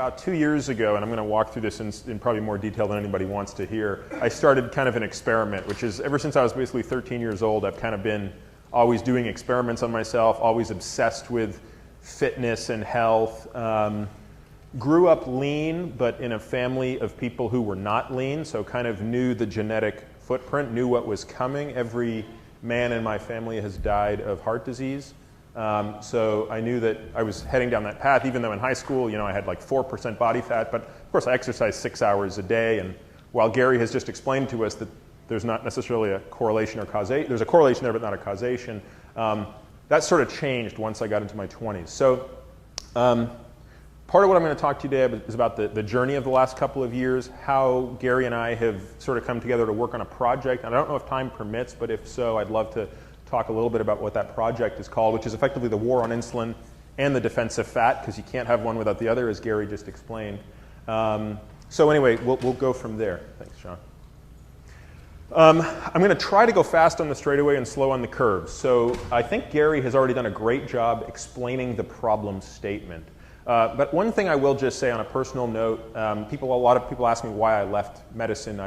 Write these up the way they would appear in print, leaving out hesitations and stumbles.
about 2 years ago, and I'm going to walk through this in probably more detail than anybody wants to hear, I started kind of an experiment, which is ever since I was basically 13 years old, I've kind of been always doing experiments on myself, always obsessed with fitness and health. Grew up lean, but in a family of people who were not lean, so kind of knew the genetic footprint, knew what was coming. Every man in my family has died of heart disease. So I knew that I was heading down that path, even though in high school, I had like 4% body fat, but of course I exercised 6 hours a day, and while Gary has just explained to us that there's not necessarily a correlation or causation, there's a correlation there but not a causation, that sort of changed once I got into my 20s. So part of what I'm going to talk to you today is about the journey of the last couple of years, how Gary and I have sort of come together to work on a project, and I don't know if time permits, but if so, I'd love to talk a little bit about what that project is called, which is effectively the war on insulin and the defense of fat, because you can't have one without the other, as Gary just explained. So anyway, we'll go from there. Thanks, Sean. I'm going to try to go fast on the straightaway and slow on the curves. So I think Gary has already done a great job explaining the problem statement. But one thing I will just say on a personal note, a lot of people ask me why I left medicine.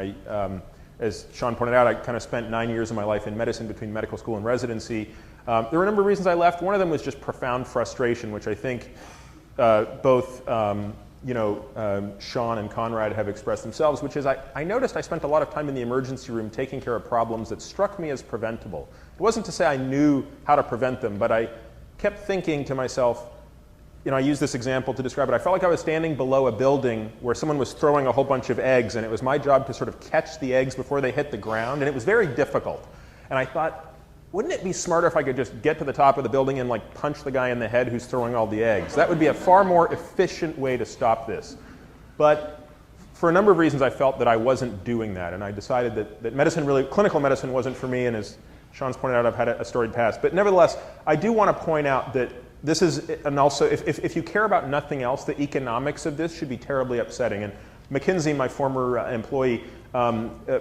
As Sean pointed out, I kind of spent 9 years of my life in medicine between medical school and residency. There were a number of reasons I left. One of them was just profound frustration, which I think both Sean and Conrad have expressed themselves, which is I noticed I spent a lot of time in the emergency room taking care of problems that struck me as preventable. It wasn't to say I knew how to prevent them, but I kept thinking to myself, I use this example to describe it. I felt like I was standing below a building where someone was throwing a whole bunch of eggs, and it was my job to sort of catch the eggs before they hit the ground, and it was very difficult. And I thought, wouldn't it be smarter if I could just get to the top of the building and like punch the guy in the head who's throwing all the eggs? That would be a far more efficient way to stop this. But for a number of reasons, I felt that I wasn't doing that, and I decided that clinical medicine wasn't for me, and as Sean's pointed out, I've had a storied past. But nevertheless, I do want to point out that this is, and also, if you care about nothing else, the economics of this should be terribly upsetting. And McKinsey, my former employee,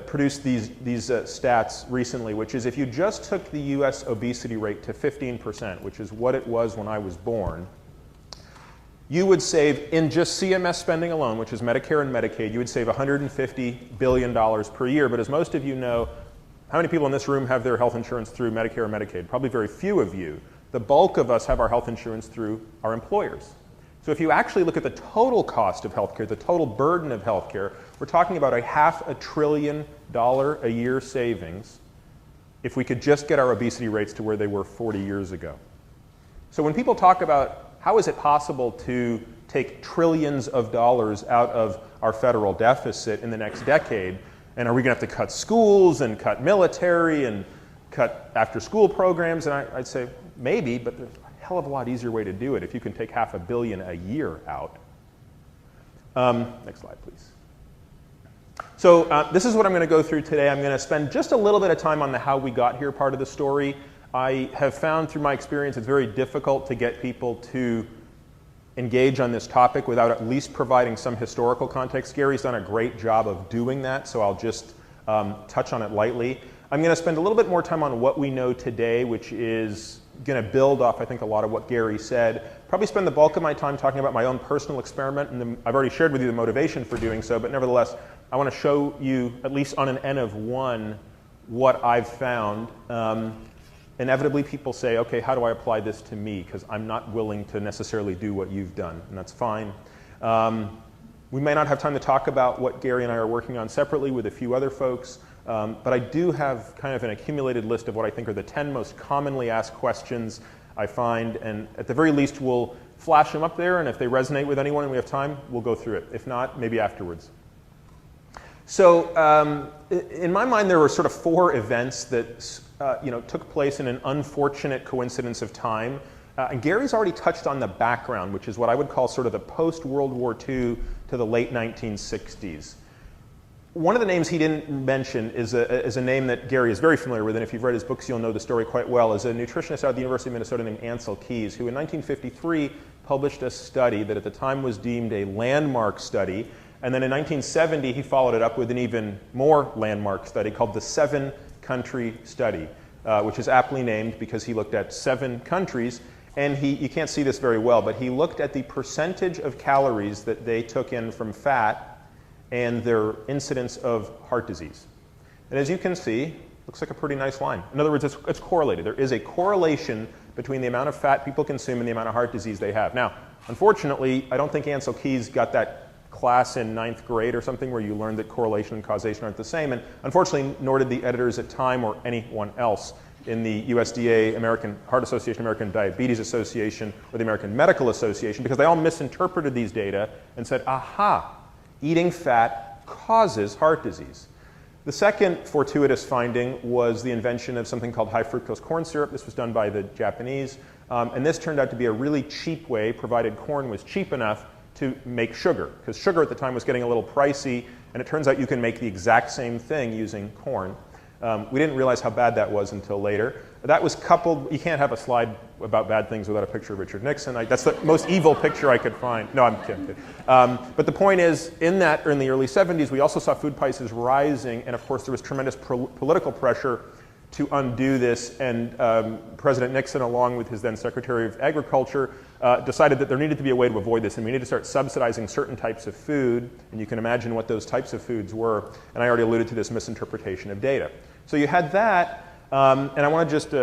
produced these stats recently, which is if you just took the US obesity rate to 15%, which is what it was when I was born, you would save, in just CMS spending alone, which is Medicare and Medicaid, you would save $150 billion per year. But as most of you know, how many people in this room have their health insurance through Medicare or Medicaid? Probably very few of you. The bulk of us have our health insurance through our employers. So if you actually look at the total cost of healthcare, the total burden of healthcare, we're talking about $500 billion a year savings if we could just get our obesity rates to where they were 40 years ago. So when people talk about how is it possible to take trillions of dollars out of our federal deficit in the next decade, and are we going to have to cut schools and cut military and cut after-school programs? And I'd say, maybe, but there's a hell of a lot easier way to do it if you can take $500 billion a year out. Next slide, please. So this is what I'm going to go through today. I'm going to spend just a little bit of time on the how we got here part of the story. I have found through my experience it's very difficult to get people to engage on this topic without at least providing some historical context. Gary's done a great job of doing that, so I'll just touch on it lightly. I'm going to spend a little bit more time on what we know today, which is going to build off, I think, a lot of what Gary said. Probably spend the bulk of my time talking about my own personal experiment, and I've already shared with you the motivation for doing so, but nevertheless, I want to show you, at least on an N of 1, what I've found. Inevitably, people say, okay, how do I apply this to me? Because I'm not willing to necessarily do what you've done, and that's fine. We may not have time to talk about what Gary and I are working on separately with a few other folks, but I do have kind of an accumulated list of what I think are the 10 most commonly asked questions I find, and at the very least, we'll flash them up there, and if they resonate with anyone and we have time, we'll go through it. If not, maybe afterwards. So in my mind, there were sort of 4 events that took place in an unfortunate coincidence of time. And Gary's already touched on the background, which is what I would call sort of the post-World War II to the late 1960s. One of the names he didn't mention is a name that Gary is very familiar with, and if you've read his books, you'll know the story quite well, is a nutritionist out of the University of Minnesota named Ansel Keys, who in 1953 published a study that at the time was deemed a landmark study, and then in 1970 he followed it up with an even more landmark study called the 7-Country Study, which is aptly named because he looked at 7 countries And you can't see this very well, but he looked at the percentage of calories that they took in from fat and their incidence of heart disease. And as you can see, looks like a pretty nice line. In other words, it's correlated. There is a correlation between the amount of fat people consume and the amount of heart disease they have. Now, unfortunately, I don't think Ansel Keys got that class in 9th grade or something where you learned that correlation and causation aren't the same. And unfortunately, nor did the editors at Time or anyone else in the USDA, American Heart Association, American Diabetes Association, or the American Medical Association, because they all misinterpreted these data and said, aha, eating fat causes heart disease. The second fortuitous finding was the invention of something called high fructose corn syrup. This was done by the Japanese, and this turned out to be a really cheap way, provided corn was cheap enough to make sugar, because sugar at the time was getting a little pricey, and it turns out you can make the exact same thing using corn. We didn't realize how bad that was until later. That was coupled, you can't have a slide about bad things without a picture of Richard Nixon. That's the most evil picture I could find. No, I'm kidding. But the point is, in the early 70s, we also saw food prices rising, and of course there was tremendous political pressure to undo this, and President Nixon, along with his then Secretary of Agriculture, decided that there needed to be a way to avoid this, and we needed to start subsidizing certain types of food, and you can imagine what those types of foods were, and I already alluded to this misinterpretation of data. So you had that, and I want to just,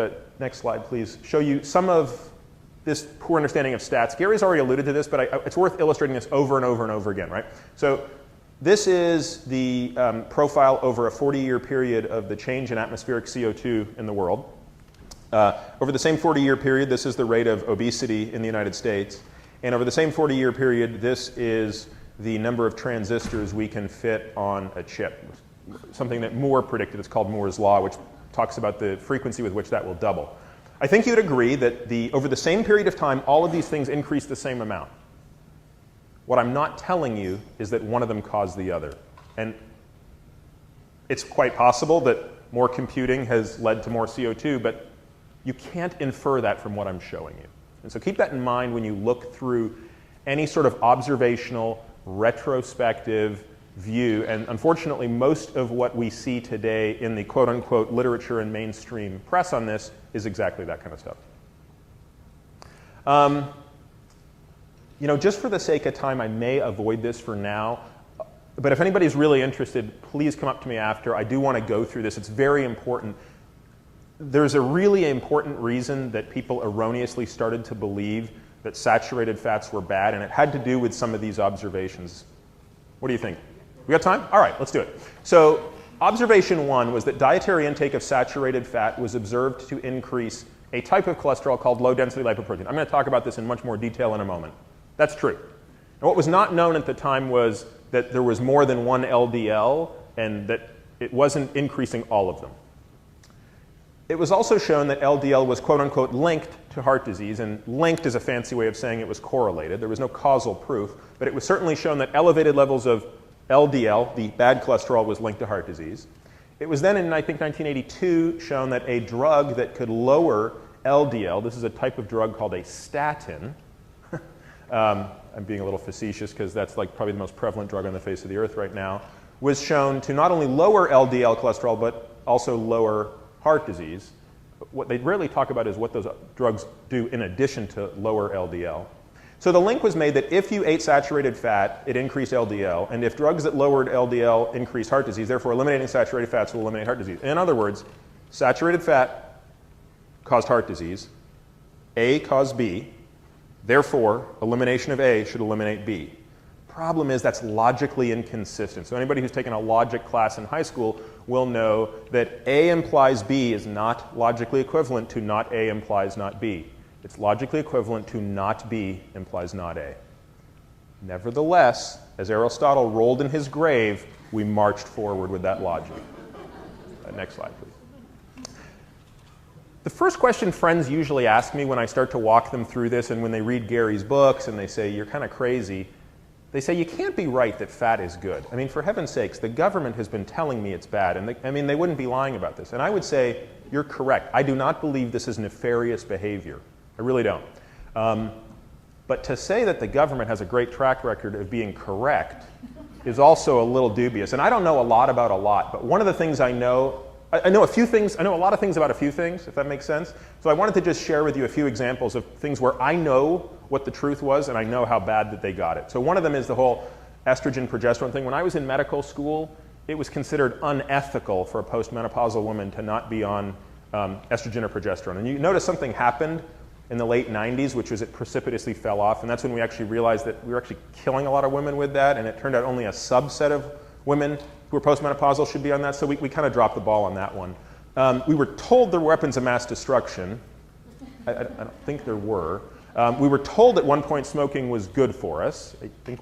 next slide please, show you some of this poor understanding of stats. Gary's already alluded to this, but it's worth illustrating this over and over and over again, right? So this is the profile over a 40-year period of the change in atmospheric CO2 in the world. Over the same 40-year period, this is the rate of obesity in the United States. And over the same 40-year period, this is the number of transistors we can fit on a chip. Something that Moore predicted. It's called Moore's Law, which talks about the frequency with which that will double. I think you'd agree that over the same period of time, all of these things increase the same amount. What I'm not telling you is that one of them caused the other. And it's quite possible that more computing has led to more CO2, but you can't infer that from what I'm showing you. And so keep that in mind when you look through any sort of observational, retrospective view. And unfortunately, most of what we see today in the quote-unquote literature and mainstream press on this is exactly that kind of stuff. You know, just for the sake of time, I may avoid this for now. But if anybody's really interested, please come up to me after. I do want to go through this. It's very important. There's a really important reason that people erroneously started to believe that saturated fats were bad, and it had to do with some of these observations. What do you think? We got time? All right, let's do it. So observation one was that dietary intake of saturated fat was observed to increase a type of cholesterol called low-density lipoprotein. I'm going to talk about this in much more detail in a moment. That's true. And what was not known at the time was that there was more than one LDL and that it wasn't increasing all of them. It was also shown that LDL was quote-unquote linked to heart disease, and linked is a fancy way of saying it was correlated. There was no causal proof, but it was certainly shown that elevated levels of LDL, the bad cholesterol, was linked to heart disease. It was then in, I think, 1982 shown that a drug that could lower LDL, this is a type of drug called a statin, I'm being a little facetious because that's like probably the most prevalent drug on the face of the earth right now, was shown to not only lower LDL cholesterol but also lower heart disease. What they rarely talk about is what those drugs do in addition to lower LDL. So the link was made that if you ate saturated fat, it increased LDL, and if drugs that lowered LDL increased heart disease, therefore eliminating saturated fats will eliminate heart disease. In other words, saturated fat caused heart disease, A caused B, therefore elimination of A should eliminate B. Problem is that's logically inconsistent. So anybody who's taken a logic class in high school will know that A implies B is not logically equivalent to not A implies not B. It's logically equivalent to not B implies not A. Nevertheless, as Aristotle rolled in his grave, we marched forward with that logic. Next slide, please. The first question friends usually ask me when I start to walk them through this, and when they read Gary's books and they say, you're kind of crazy, they say, you can't be right that fat is good. I mean, for heaven's sakes, the government has been telling me it's bad, and they wouldn't be lying about this. And I would say, you're correct. I do not believe this is nefarious behavior. I really don't. But to say that the government has a great track record of being correct is also a little dubious. And I don't know a lot about a lot, but one of the things I know I know a few things, I know a lot of things about a few things, if that makes sense. So I wanted to just share with you a few examples of things where I know what the truth was and I know how bad that they got it. So one of them is the whole estrogen progesterone thing. When I was in medical school, it was considered unethical for a postmenopausal woman to not be on estrogen or progesterone. And you notice something happened in the late 90s, which was it precipitously fell off. And that's when we actually realized that we were actually killing a lot of women with that. And it turned out only a subset of women who were postmenopausal should be on that. So we kind of dropped the ball on that one. We were told there were weapons of mass destruction. I don't think there were. We were told at one point smoking was good for us. I think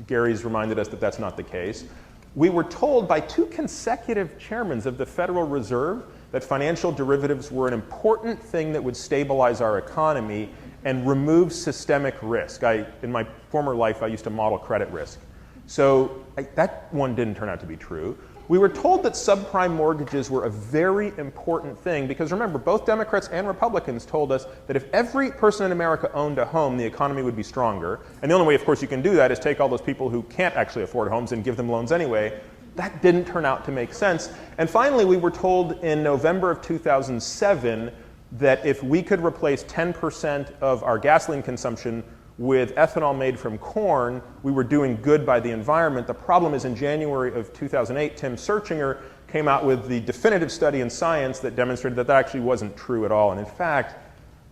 Gary's reminded us that that's not the case. We were told by 2 consecutive chairmen of the Federal Reserve that financial derivatives were an important thing that would stabilize our economy and remove systemic risk. In my former life, I used to model credit risk. So that one didn't turn out to be true. We were told that subprime mortgages were a very important thing because remember, both Democrats and Republicans told us that if every person in America owned a home, the economy would be stronger. And the only way, of course, you can do that is take all those people who can't actually afford homes and give them loans anyway. That didn't turn out to make sense. And finally, we were told in November of 2007 that if we could replace 10% of our gasoline consumption with ethanol made from corn, we were doing good by the environment. The problem is in January of 2008, Tim Searchinger came out with the definitive study in Science that demonstrated that that actually wasn't true at all. And in fact,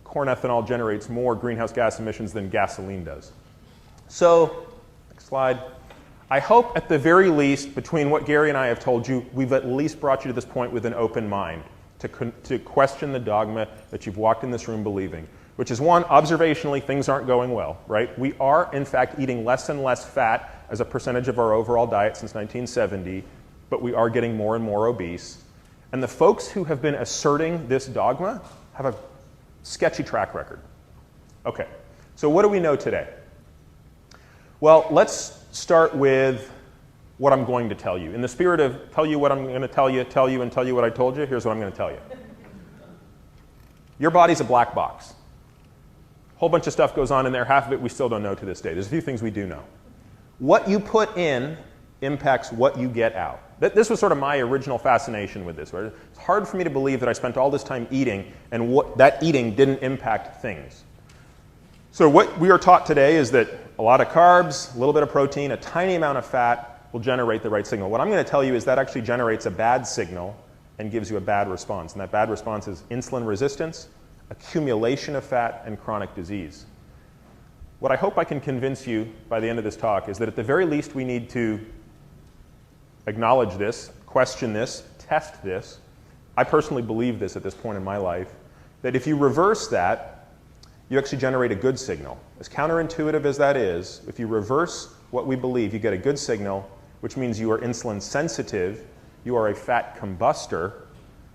corn ethanol generates more greenhouse gas emissions than gasoline does. So, next slide. I hope at the very least, between what Gary and I have told you, we've at least brought you to this point with an open mind to question the dogma that you've walked in this room believing, which is one, observationally, things aren't going well, right? We are, in fact, eating less and less fat as a percentage of our overall diet since 1970, but we are getting more and more obese. And the folks who have been asserting this dogma have a sketchy track record. Okay, so what do we know today? Well, let's start with what I'm going to tell you. In the spirit of tell you what I'm going to tell you, and tell you what I told you, here's what I'm going to tell you. Your body's a black box. A whole bunch of stuff goes on in there. Half of it we still don't know to this day. There's a few things we do know. What you put in impacts what you get out. This was sort of my original fascination with this. Right? It's hard for me to believe that I spent all this time eating and what that eating didn't impact things. So what we are taught today is that a lot of carbs, a little bit of protein, a tiny amount of fat will generate the right signal. What I'm going to tell you is that actually generates a bad signal and gives you a bad response. And that bad response is insulin resistance, accumulation of fat, and chronic disease. What I hope I can convince you by the end of this talk is that at the very least we need to acknowledge this, question this, test this. I personally believe this at this point in my life, that if you reverse that, you actually generate a good signal. As counterintuitive as that is, if you reverse what we believe, you get a good signal, which means you are insulin sensitive, you are a fat combustor,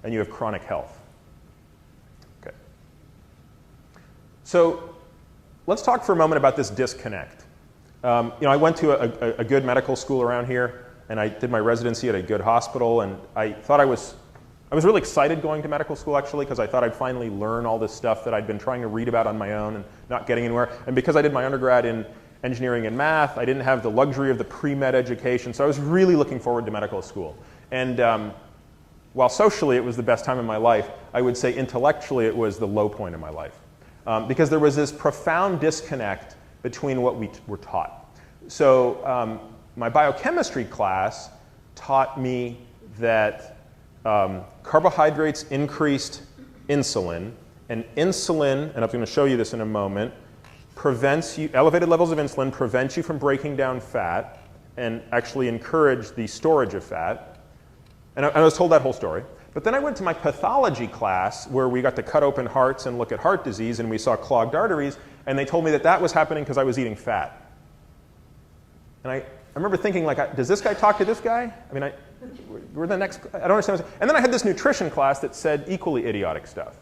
and you have chronic health. Okay. So let's talk for a moment about this disconnect. I went to a good medical school around here, and I did my residency at a good hospital, and I thought I was really excited going to medical school, actually, because I thought I'd finally learn all this stuff that I'd been trying to read about on my own and not getting anywhere. And because I did my undergrad in engineering and math, I didn't have the luxury of the pre-med education, so I was really looking forward to medical school. And while socially it was the best time of my life, I would say intellectually it was the low point of my life. Because there was this profound disconnect between what we were taught. So my biochemistry class taught me that carbohydrates increased insulin, and insulin, and I'm going to show you this in a moment, prevents you, elevated levels of insulin prevent you from breaking down fat and actually encourage the storage of fat. And I was told that whole story. But then I went to my pathology class where we got to cut open hearts and look at heart disease, and we saw clogged arteries, and they told me that that was happening because I was eating fat. And I remember thinking, like, does this guy talk to this guy? I mean, we're the next, I don't understand. And then I had this nutrition class that said equally idiotic stuff.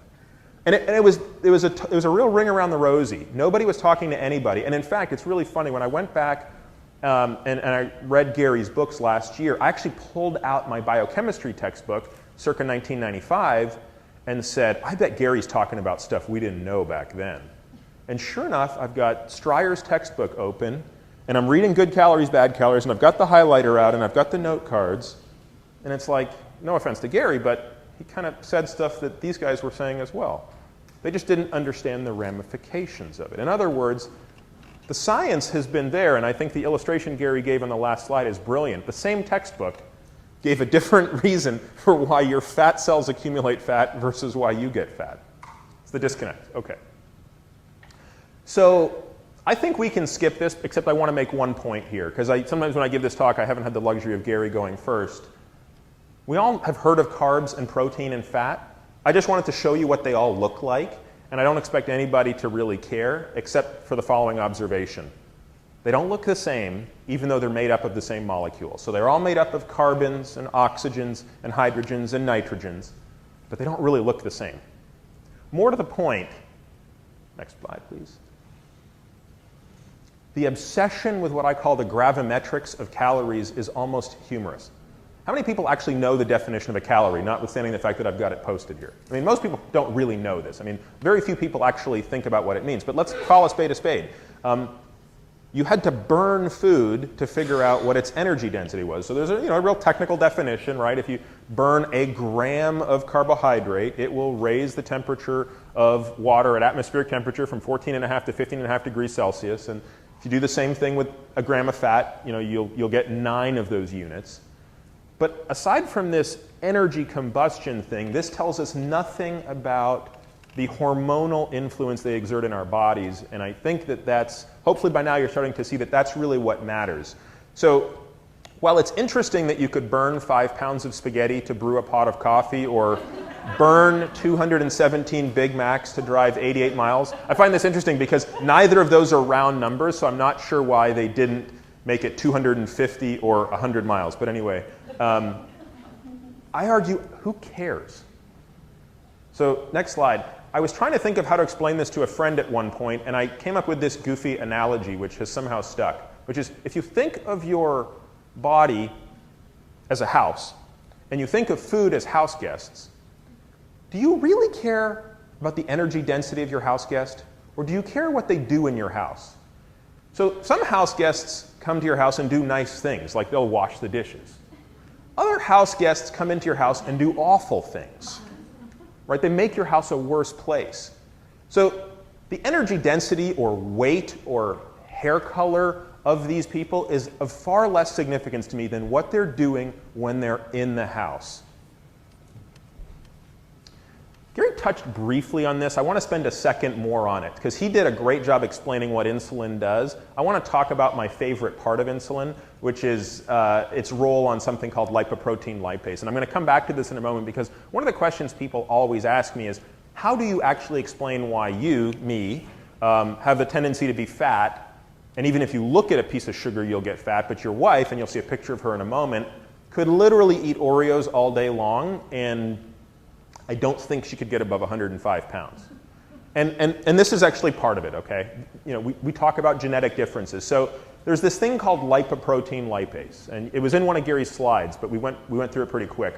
And it was a real ring around the rosy. Nobody was talking to anybody. And in fact, it's really funny. When I went back and I read Gary's books last year, I actually pulled out my biochemistry textbook, circa 1995, and said, I bet Gary's talking about stuff we didn't know back then. And sure enough, I've got Streyer's textbook open, and I'm reading Good Calories, Bad Calories, and I've got the highlighter out, and I've got the note cards, and it's like, no offense to Gary, but he kind of said stuff that these guys were saying as well. They just didn't understand the ramifications of it. In other words, the science has been there, and I think the illustration Gary gave on the last slide is brilliant. The same textbook gave a different reason for why your fat cells accumulate fat versus why you get fat. It's the disconnect. Okay. So I think we can skip this, except I want to make one point here, because sometimes when I give this talk, I haven't had the luxury of Gary going first. We all have heard of carbs and protein and fat. I just wanted to show you what they all look like, and I don't expect anybody to really care, except for the following observation. They don't look the same, even though they're made up of the same molecules. So they're all made up of carbons and oxygens and hydrogens and nitrogens, but they don't really look the same. More to the point, next slide, please. The obsession with what I call the gravimetrics of calories is almost humorous. How many people actually know the definition of a calorie, notwithstanding the fact that I've got it posted here? I mean, most people don't really know this. I mean, very few people actually think about what it means. But let's call a spade a spade. You had to burn food to figure out what its energy density was. So there's a real technical definition, right? If you burn a gram of carbohydrate, it will raise the temperature of water at atmospheric temperature from 14.5 to 15.5 degrees Celsius. And if you do the same thing with a gram of fat, you'll get 9 of those units. But aside from this energy combustion thing, this tells us nothing about the hormonal influence they exert in our bodies. And I think that's, hopefully by now you're starting to see that that's really what matters. So while it's interesting that you could burn 5 pounds of spaghetti to brew a pot of coffee, or burn 217 Big Macs to drive 88 miles, I find this interesting because neither of those are round numbers, so I'm not sure why they didn't make it 250 or 100 miles. But anyway, I argue, who cares? So next slide. I was trying to think of how to explain this to a friend at one point, and I came up with this goofy analogy which has somehow stuck, which is if you think of your body as a house, and you think of food as house guests, do you really care about the energy density of your house guest, or do you care what they do in your house? So some house guests come to your house and do nice things, like they'll wash the dishes. Other house guests come into your house and do awful things, right? They make your house a worse place. So the energy density or weight or hair color of these people is of far less significance to me than what they're doing when they're in the house. Gary touched briefly on this. I want to spend a second more on it because he did a great job explaining what insulin does. I want to talk about my favorite part of insulin, which is its role on something called lipoprotein lipase. And I'm going to come back to this in a moment because one of the questions people always ask me is, how do you actually explain why me, have the tendency to be fat? And even if you look at a piece of sugar, you'll get fat. But your wife, and you'll see a picture of her in a moment, could literally eat Oreos all day long, and I don't think she could get above 105 pounds. And this is actually part of it, okay? We talk about genetic differences. So there's this thing called lipoprotein lipase. And it was in one of Gary's slides, but we went through it pretty quick.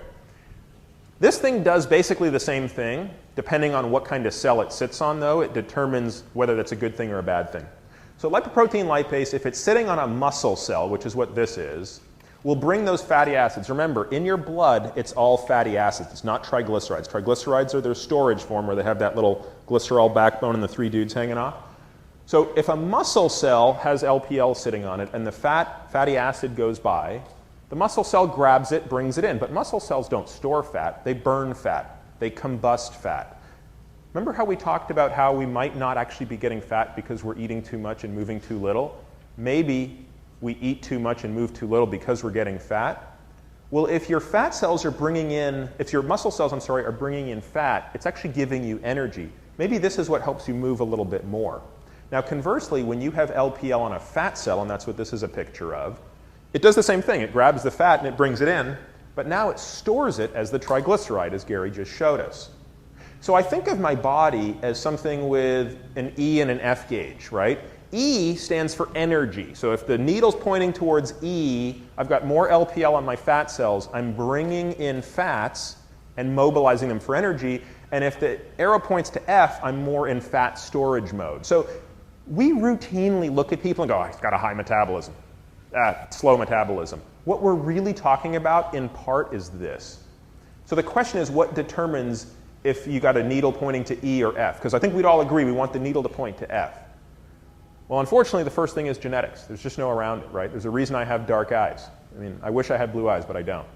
This thing does basically the same thing. Depending on what kind of cell it sits on, though, it determines whether that's a good thing or a bad thing. So lipoprotein lipase, if it's sitting on a muscle cell, which is what this is, will bring those fatty acids. Remember, in your blood, it's all fatty acids. It's not triglycerides. Triglycerides are their storage form where they have that little glycerol backbone and the 3 dudes hanging off. So if a muscle cell has LPL sitting on it and the fatty acid goes by, the muscle cell grabs it, brings it in. But muscle cells don't store fat. They burn fat. They combust fat. Remember how we talked about how we might not actually be getting fat because we're eating too much and moving too little? Maybe we eat too much and move too little because we're getting fat. Well, if your fat cells are if your muscle cells, are bringing in fat, it's actually giving you energy. Maybe this is what helps you move a little bit more. Now, conversely, when you have LPL on a fat cell, and that's what this is a picture of, it does the same thing. It grabs the fat and it brings it in, but now it stores it as the triglyceride, as Gary just showed us. So I think of my body as something with an E and an F gauge, right? E stands for energy. So if the needle's pointing towards E, I've got more LPL on my fat cells. I'm bringing in fats and mobilizing them for energy. And if the arrow points to F, I'm more in fat storage mode. So we routinely look at people and go, oh, he's got a high metabolism, slow metabolism. What we're really talking about in part is this. So the question is, what determines if you got a needle pointing to E or F? Because I think we'd all agree we want the needle to point to F. Well, unfortunately, the first thing is genetics. There's just no around it, right? There's a reason I have dark eyes. I mean, I wish I had blue eyes, but I don't.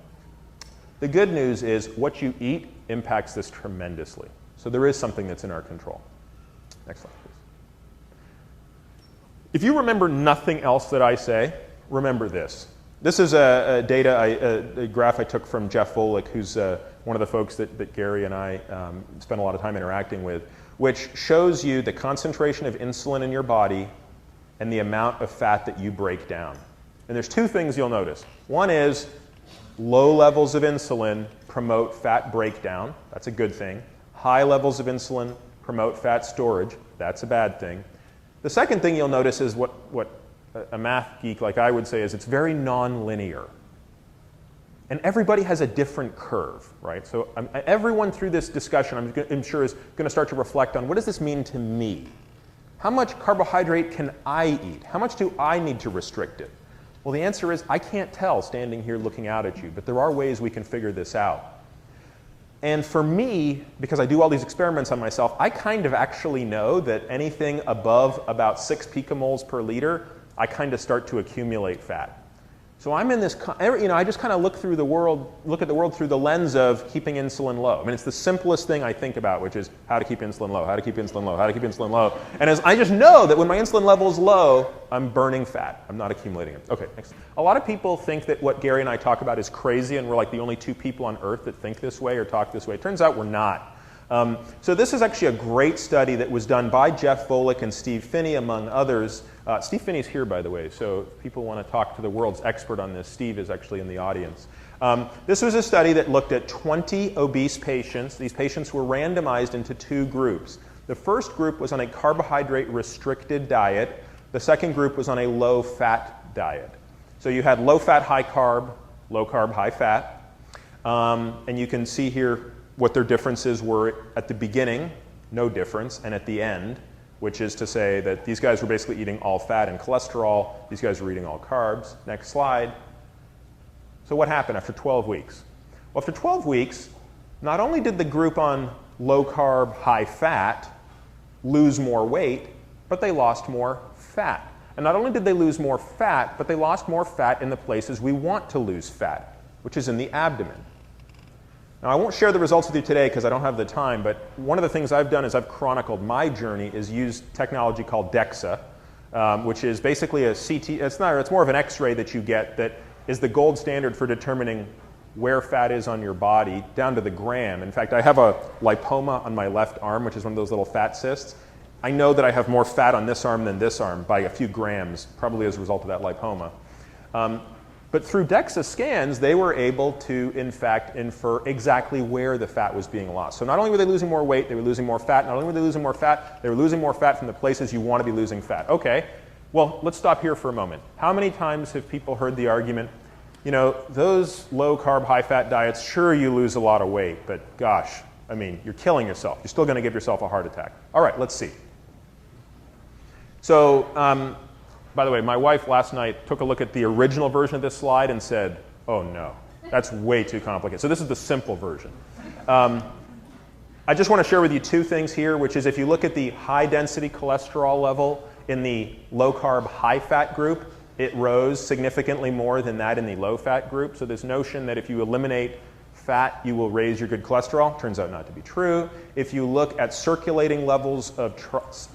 The good news is what you eat impacts this tremendously. So there is something that's in our control. Next slide, please. If you remember nothing else that I say, remember this. This is a graph I took from Jeff Volek, who's one of the folks that Gary and I spent a lot of time interacting with, which shows you the concentration of insulin in your body and the amount of fat that you break down. And there's two things you'll notice. One is low levels of insulin promote fat breakdown. That's a good thing. High levels of insulin promote fat storage. That's a bad thing. The second thing you'll notice is what a math geek like I would say is it's very non-linear. And everybody has a different curve, right? So everyone through this discussion, I'm sure, is going to start to reflect on what does this mean to me? How much carbohydrate can I eat? How much do I need to restrict it? Well, the answer is I can't tell standing here looking out at you, but there are ways we can figure this out. And for me, because I do all these experiments on myself, I kind of actually know that anything above about 6 picomoles per liter, I kind of start to accumulate fat. So I'm in this, I just kind of look at the world through the lens of keeping insulin low. I mean, it's the simplest thing I think about, which is how to keep insulin low, how to keep insulin low, how to keep insulin low. And as I just know that when my insulin level is low, I'm burning fat. I'm not accumulating it. Okay, next. A lot of people think that what Gary and I talk about is crazy, and we're like the only 2 people on Earth that think this way or talk this way. It turns out we're not. So this is actually a great study that was done by Jeff Volek and Steve Phinney, among others. Steve Phinney's here, by the way, so if people want to talk to the world's expert on this, Steve is actually in the audience. This was a study that looked at 20 obese patients. These patients were randomized into 2 groups. The first group was on a carbohydrate-restricted diet. The second group was on a low-fat diet. So you had low-fat, high-carb, low-carb, high-fat. And you can see here what their differences were at the beginning, no difference, and at the end, which is to say that these guys were basically eating all fat and cholesterol. These guys were eating all carbs. Next slide. So what happened after 12 weeks? Well, after 12 weeks, not only did the group on low carb, high fat lose more weight, but they lost more fat. And not only did they lose more fat, but they lost more fat in the places we want to lose fat, which is in the abdomen. Now, I won't share the results with you today because I don't have the time, but one of the things I've done is I've chronicled my journey is used technology called DEXA, which is basically a CT, it's more of an X-ray that you get that is the gold standard for determining where fat is on your body down to the gram. In fact, I have a lipoma on my left arm, which is one of those little fat cysts. I know that I have more fat on this arm than this arm by a few grams, probably as a result of that lipoma. But through DEXA scans, they were able to, in fact, infer exactly where the fat was being lost. So not only were they losing more weight, they were losing more fat. Not only were they losing more fat, they were losing more fat from the places you want to be losing fat. Okay, well, let's stop here for a moment. How many times have people heard the argument, you know, those low-carb, high-fat diets, sure, you lose a lot of weight, but gosh, I mean, you're killing yourself. You're still going to give yourself a heart attack. All right, let's see. So, by the way, my wife last night took a look at the original version of this slide and said, oh no, that's way too complicated. So this is the simple version. I just want to share with you 2 things here, which is if you look at the high-density cholesterol level in the low-carb, high-fat group, it rose significantly more than that in the low-fat group. So this notion that if you eliminate fat, you will raise your good cholesterol, turns out not to be true. If you look at circulating levels of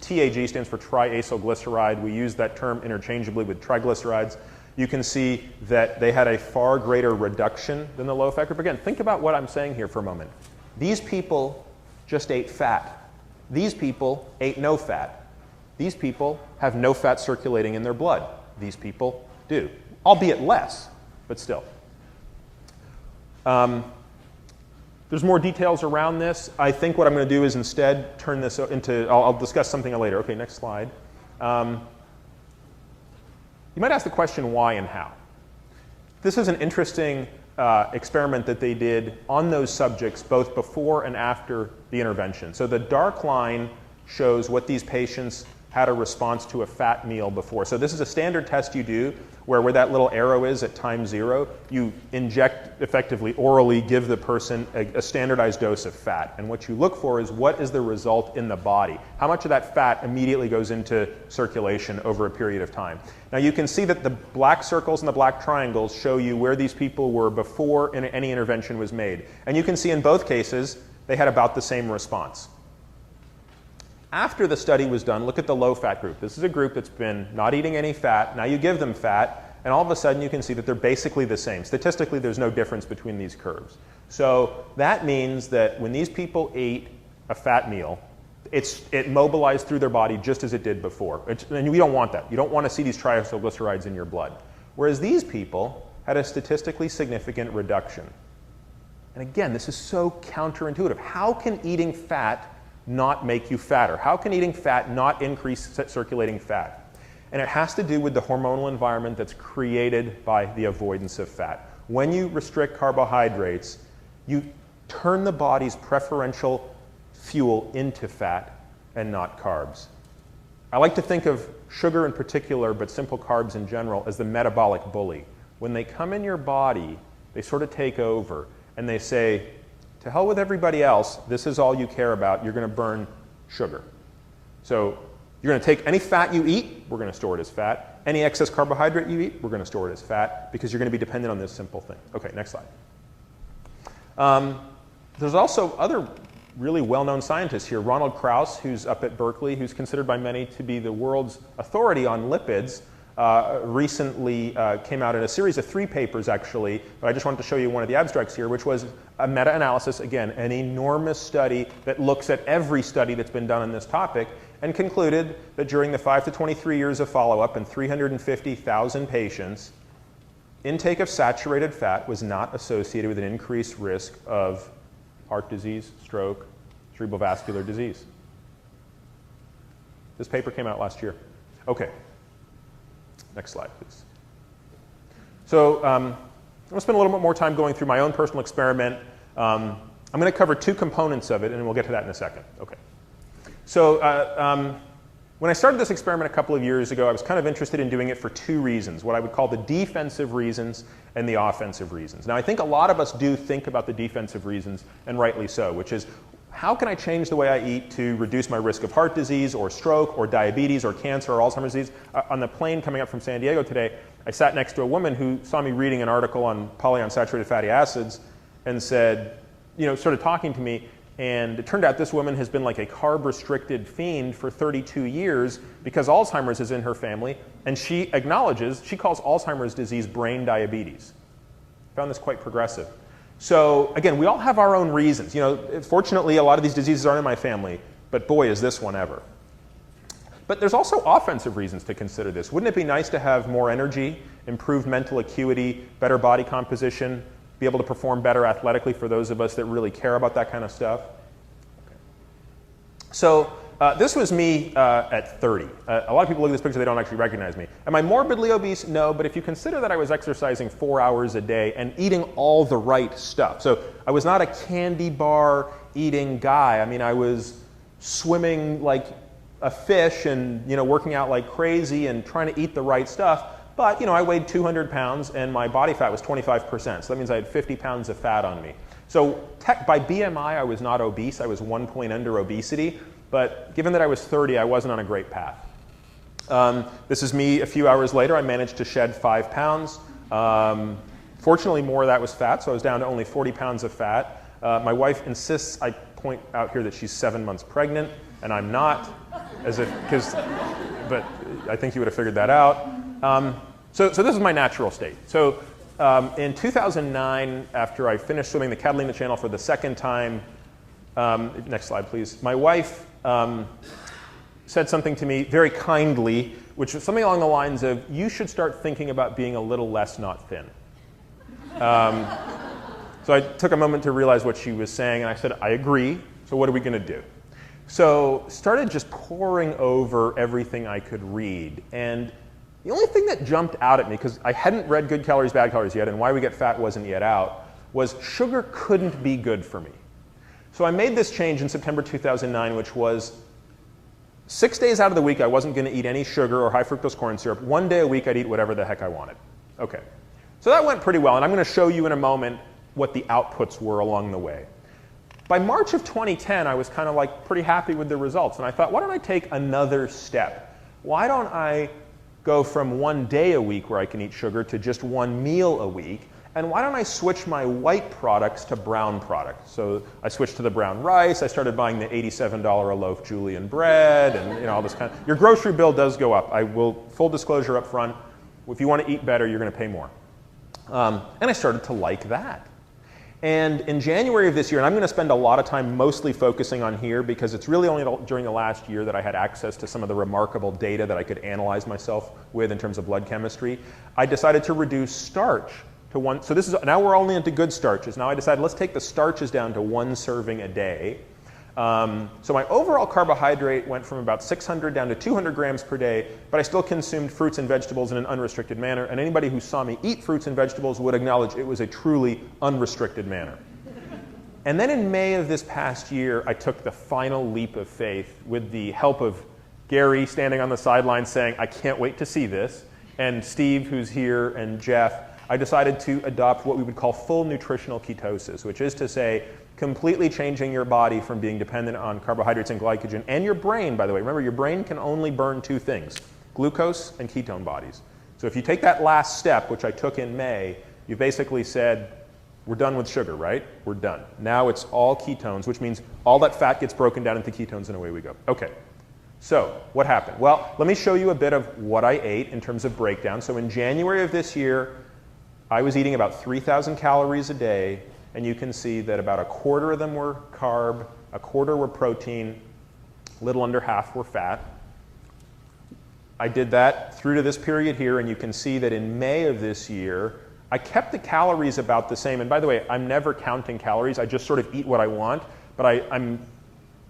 TAG, stands for triacylglyceride, we use that term interchangeably with triglycerides, you can see that they had a far greater reduction than the low-fat group. Again, think about what I'm saying here for a moment. These people just ate fat. These people ate no fat. These people have no fat circulating in their blood. These people do, albeit less, but still. There's more details around this. I think what I'm going to do is instead turn this into, I'll discuss something later. Okay, next slide. You might ask the question why and how. This is an interesting experiment that they did on those subjects both before and after the intervention. So the dark line shows what these patients had a response to a fat meal before. So this is a standard test you do where that little arrow is at time 0, you inject, effectively orally give the person a standardized dose of fat. And what you look for is what is the result in the body? How much of that fat immediately goes into circulation over a period of time? Now you can see that the black circles and the black triangles show you where these people were before any intervention was made. And you can see in both cases they had about the same response. After the study was done, look at the low-fat group. This is a group that's been not eating any fat. Now you give them fat, and all of a sudden you can see that they're basically the same. Statistically, there's no difference between these curves. So that means that when these people ate a fat meal, it mobilized through their body just as it did before. And we don't want that. You don't want to see these triacylglycerides in your blood. Whereas these people had a statistically significant reduction. And again, this is so counterintuitive. How can eating fat not make you fatter? How can eating fat not increase circulating fat? And it has to do with the hormonal environment that's created by the avoidance of fat. When you restrict carbohydrates, you turn the body's preferential fuel into fat and not carbs. I like to think of sugar in particular, but simple carbs in general, as the metabolic bully. When they come in your body, they sort of take over and they say, to hell with everybody else, this is all you care about, you're going to burn sugar. So you're going to take any fat you eat, we're going to store it as fat. Any excess carbohydrate you eat, we're going to store it as fat, because you're going to be dependent on this simple thing. Okay, next slide. There's also other really well-known scientists here. Ronald Krauss, who's up at Berkeley, who's considered by many to be the world's authority on lipids, recently came out in a series of 3 papers, actually, but I just wanted to show you one of the abstracts here, which was a meta-analysis, again, an enormous study that looks at every study that's been done on this topic, and concluded that during the 5 to 23 years of follow-up and 350,000 patients, intake of saturated fat was not associated with an increased risk of heart disease, stroke, cerebral vascular disease. This paper came out last year. Okay. Next slide, please. So I'm going to spend a little bit more time going through my own personal experiment. I'm going to cover 2 components of it, and we'll get to that in a second. Okay. So when I started this experiment a couple of years ago, I was kind of interested in doing it for 2 reasons, what I would call the defensive reasons and the offensive reasons. Now, I think a lot of us do think about the defensive reasons, and rightly so, which is, how can I change the way I eat to reduce my risk of heart disease or stroke or diabetes or cancer or Alzheimer's disease? On the plane coming up from San Diego today, I sat next to a woman who saw me reading an article on polyunsaturated fatty acids and said, started talking to me, and it turned out this woman has been like a carb-restricted fiend for 32 years because Alzheimer's is in her family, and she acknowledges, she calls Alzheimer's disease brain diabetes. I found this quite progressive. So again, we all have our own reasons. Fortunately, a lot of these diseases aren't in my family, but boy, is this one ever. But there's also offensive reasons to consider this. Wouldn't it be nice to have more energy, improved mental acuity, better body composition, be able to perform better athletically for those of us that really care about that kind of stuff? Okay. So this was me at 30. A lot of people look at this picture, they don't actually recognize me. Am I morbidly obese? No, but if you consider that I was exercising 4 hours a day and eating all the right stuff. So I was not a candy bar eating guy. I mean, I was swimming like a fish and working out like crazy and trying to eat the right stuff. But I weighed 200 pounds and my body fat was 25%. So that means I had 50 pounds of fat on me. So by BMI, I was not obese. I was 1 point under obesity. But given that I was 30, I wasn't on a great path. This is me a few hours later. I managed to shed 5 pounds. Fortunately, more of that was fat, so I was down to only 40 pounds of fat. My wife insists I point out here that she's 7 months pregnant, and I'm not, but I think you would have figured that out. So this is my natural state. So in 2009, after I finished swimming the Catalina Channel for the second time, next slide, please, my wife said something to me very kindly, which was something along the lines of, you should start thinking about being a little less not thin. So I took a moment to realize what she was saying, and I said, I agree, so what are we going to do? So started just poring over everything I could read, and the only thing that jumped out at me, because I hadn't read Good Calories, Bad Calories yet, and Why We Get Fat wasn't yet out, was sugar couldn't be good for me. So I made this change in September 2009, which was 6 days out of the week, I wasn't going to eat any sugar or high fructose corn syrup. 1 day a week, I'd eat whatever the heck I wanted. Okay. So that went pretty well, and I'm going to show you in a moment what the outputs were along the way. By March of 2010, I was kind of like pretty happy with the results, and I thought, why don't I take another step? Why don't I go from 1 day a week where I can eat sugar to just 1 meal a week? And why don't I switch my white products to brown products? So I switched to the brown rice. I started buying the $87 a loaf Julian bread, and all this kind of. Your grocery bill does go up. I will, full disclosure up front, if you want to eat better, you're going to pay more. And I started to like that. And in January of this year, and I'm going to spend a lot of time mostly focusing on here because it's really only during the last year that I had access to some of the remarkable data that I could analyze myself with in terms of blood chemistry. I decided to reduce starch to 1. So this is, now we're only into good starches. Now I decided let's take the starches down to 1 serving a day. So my overall carbohydrate went from about 600 down to 200 grams per day, but I still consumed fruits and vegetables in an unrestricted manner. And anybody who saw me eat fruits and vegetables would acknowledge it was a truly unrestricted manner. And then in May of this past year, I took the final leap of faith with the help of Gary standing on the sidelines saying, I can't wait to see this, and Steve, who's here, and Jeff. I decided to adopt what we would call full nutritional ketosis, which is to say completely changing your body from being dependent on carbohydrates and glycogen, and your brain, by the way. Remember, your brain can only burn 2 things, glucose and ketone bodies. So if you take that last step, which I took in May, you basically said, we're done with sugar, right? We're done. Now it's all ketones, which means all that fat gets broken down into ketones and away we go. Okay. So what happened? Well, let me show you a bit of what I ate in terms of breakdown. So in January of this year, I was eating about 3,000 calories a day, and you can see that about a quarter of them were carb, a quarter were protein, a little under half were fat. I did that through to this period here, and you can see that in May of this year, I kept the calories about the same. And by the way, I'm never counting calories. I just sort of eat what I want, but I'm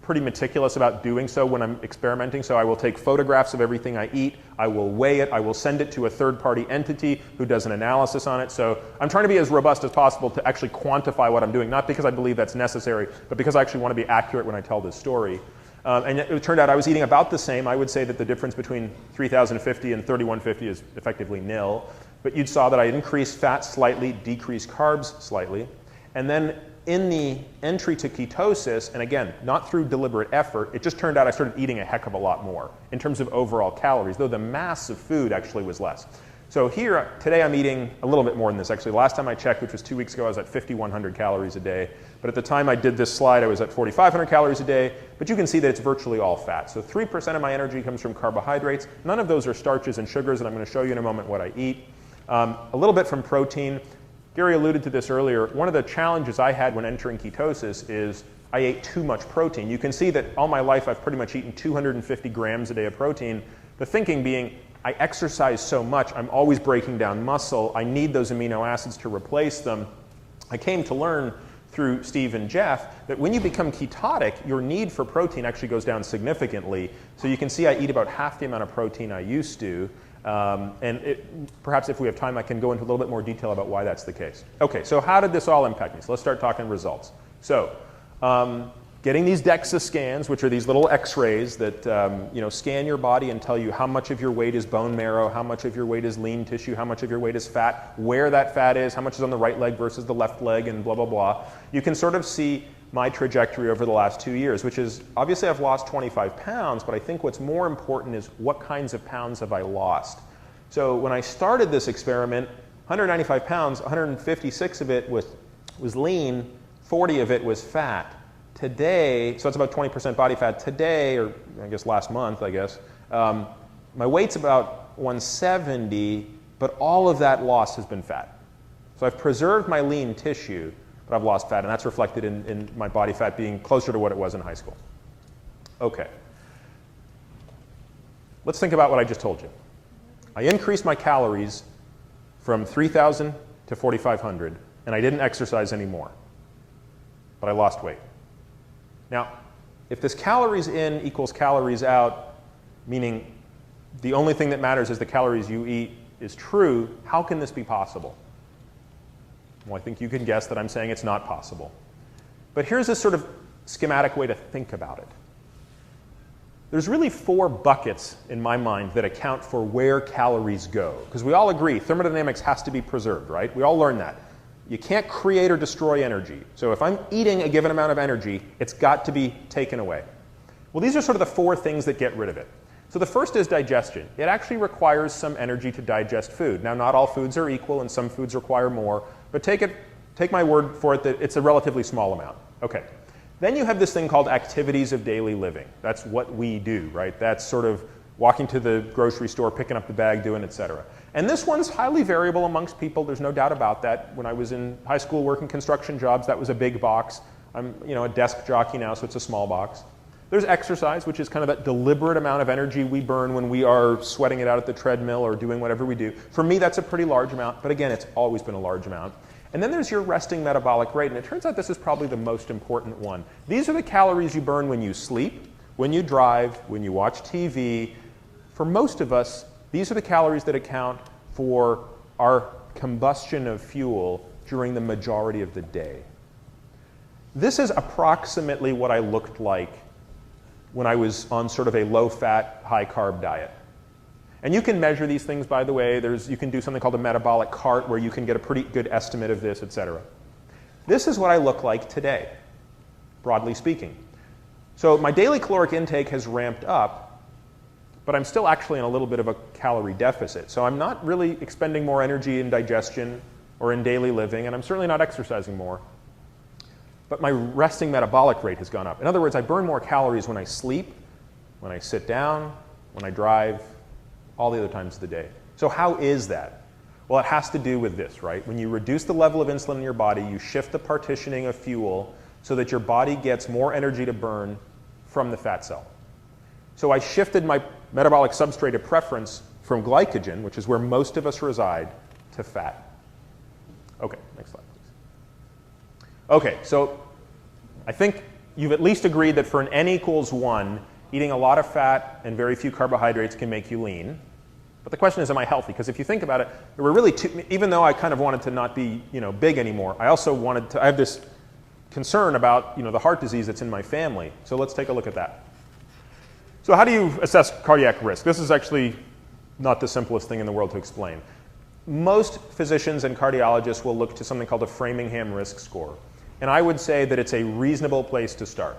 pretty meticulous about doing so when I'm experimenting. So I will take photographs of everything I eat. I will weigh it. I will send it to a third-party entity who does an analysis on it. So I'm trying to be as robust as possible to actually quantify what I'm doing, not because I believe that's necessary, but because I actually want to be accurate when I tell this story. And it turned out I was eating about the same. I would say that the difference between 3,050 and 3,150 is effectively nil. But you saw that I increased fat slightly, decreased carbs slightly. And then in the entry to ketosis, and again, not through deliberate effort, it just turned out I started eating a heck of a lot more in terms of overall calories, though the mass of food actually was less. So here, today I'm eating a little bit more than this. Actually, last time I checked, which was 2 weeks ago, I was at 5,100 calories a day. But at the time I did this slide, I was at 4,500 calories a day. But you can see that it's virtually all fat. So 3% of my energy comes from carbohydrates. None of those are starches and sugars, and I'm going to show you in a moment what I eat. A little bit from protein. Gary alluded to this earlier. One of the challenges I had when entering ketosis is I ate too much protein. You can see that all my life I've pretty much eaten 250 grams a day of protein. The thinking being I exercise so much, I'm always breaking down muscle. I need those amino acids to replace them. I came to learn through Steve and Jeff that when you become ketotic, your need for protein actually goes down significantly. So you can see I eat about half the amount of protein I used to. Perhaps if we have time, I can go into a little bit more detail about why that's the case. Okay, so how did this all impact me? So let's start talking results. So getting these DEXA scans, which are these little x-rays that scan your body and tell you how much of your weight is bone marrow, how much of your weight is lean tissue, how much of your weight is fat, where that fat is, how much is on the right leg versus the left leg, and blah, blah, blah. You can sort of see my trajectory over the last 2 years, which is, obviously I've lost 25 pounds, but I think what's more important is what kinds of pounds have I lost. So when I started this experiment, 195 pounds, 156 of it was lean, 40 of it was fat. Today, so that's about 20% body fat. Today, or I guess last month, my weight's about 170, but all of that loss has been fat. So I've preserved my lean tissue, but I've lost fat, and that's reflected in my body fat being closer to what it was in high school. Okay. Let's think about what I just told you. I increased my calories from 3,000 to 4,500, and I didn't exercise anymore, but I lost weight. Now, if this calories in equals calories out, meaning the only thing that matters is the calories you eat, is true, how can this be possible? Well, I think you can guess that I'm saying it's not possible. But here's a sort of schematic way to think about it. There's really 4 buckets in my mind that account for where calories go. Because we all agree thermodynamics has to be preserved, right? We all learn that. You can't create or destroy energy. So if I'm eating a given amount of energy, it's got to be taken away. Well, these are sort of the 4 things that get rid of it. So the first is digestion. It actually requires some energy to digest food. Now, not all foods are equal, and some foods require more. But take my word for it that it's a relatively small amount. Okay. Then you have this thing called activities of daily living. That's what we do, right? That's sort of walking to the grocery store, picking up the bag, doing et cetera. And this one's highly variable amongst people. There's no doubt about that. When I was in high school working construction jobs, that was a big box. I'm a desk jockey now, so it's a small box. There's exercise, which is kind of that deliberate amount of energy we burn when we are sweating it out at the treadmill or doing whatever we do. For me, that's a pretty large amount, but again, it's always been a large amount. And then there's your resting metabolic rate, and it turns out this is probably the most important one. These are the calories you burn when you sleep, when you drive, when you watch TV. For most of us, these are the calories that account for our combustion of fuel during the majority of the day. This is approximately what I looked like when I was on sort of a low-fat, high-carb diet. And you can measure these things, by the way. You can do something called a metabolic cart where you can get a pretty good estimate of this, et cetera. This is what I look like today, broadly speaking. So my daily caloric intake has ramped up, but I'm still actually in a little bit of a calorie deficit. So I'm not really expending more energy in digestion or in daily living, and I'm certainly not exercising more. But my resting metabolic rate has gone up. In other words, I burn more calories when I sleep, when I sit down, when I drive, all the other times of the day. So how is that? Well, it has to do with this, right? When you reduce the level of insulin in your body, you shift the partitioning of fuel so that your body gets more energy to burn from the fat cell. So I shifted my metabolic substrate of preference from glycogen, which is where most of us reside, to fat. Okay, next slide, please. Okay, so I think you've at least agreed that for an n equals 1, eating a lot of fat and very few carbohydrates can make you lean. But the question is, am I healthy? Because if you think about it, there were really even though I kind of wanted to not be big anymore, I also wanted to, I have this concern about the heart disease that's in my family. So let's take a look at that. So how do you assess cardiac risk? This is actually not the simplest thing in the world to explain. Most physicians and cardiologists will look to something called a Framingham risk score. And I would say that it's a reasonable place to start.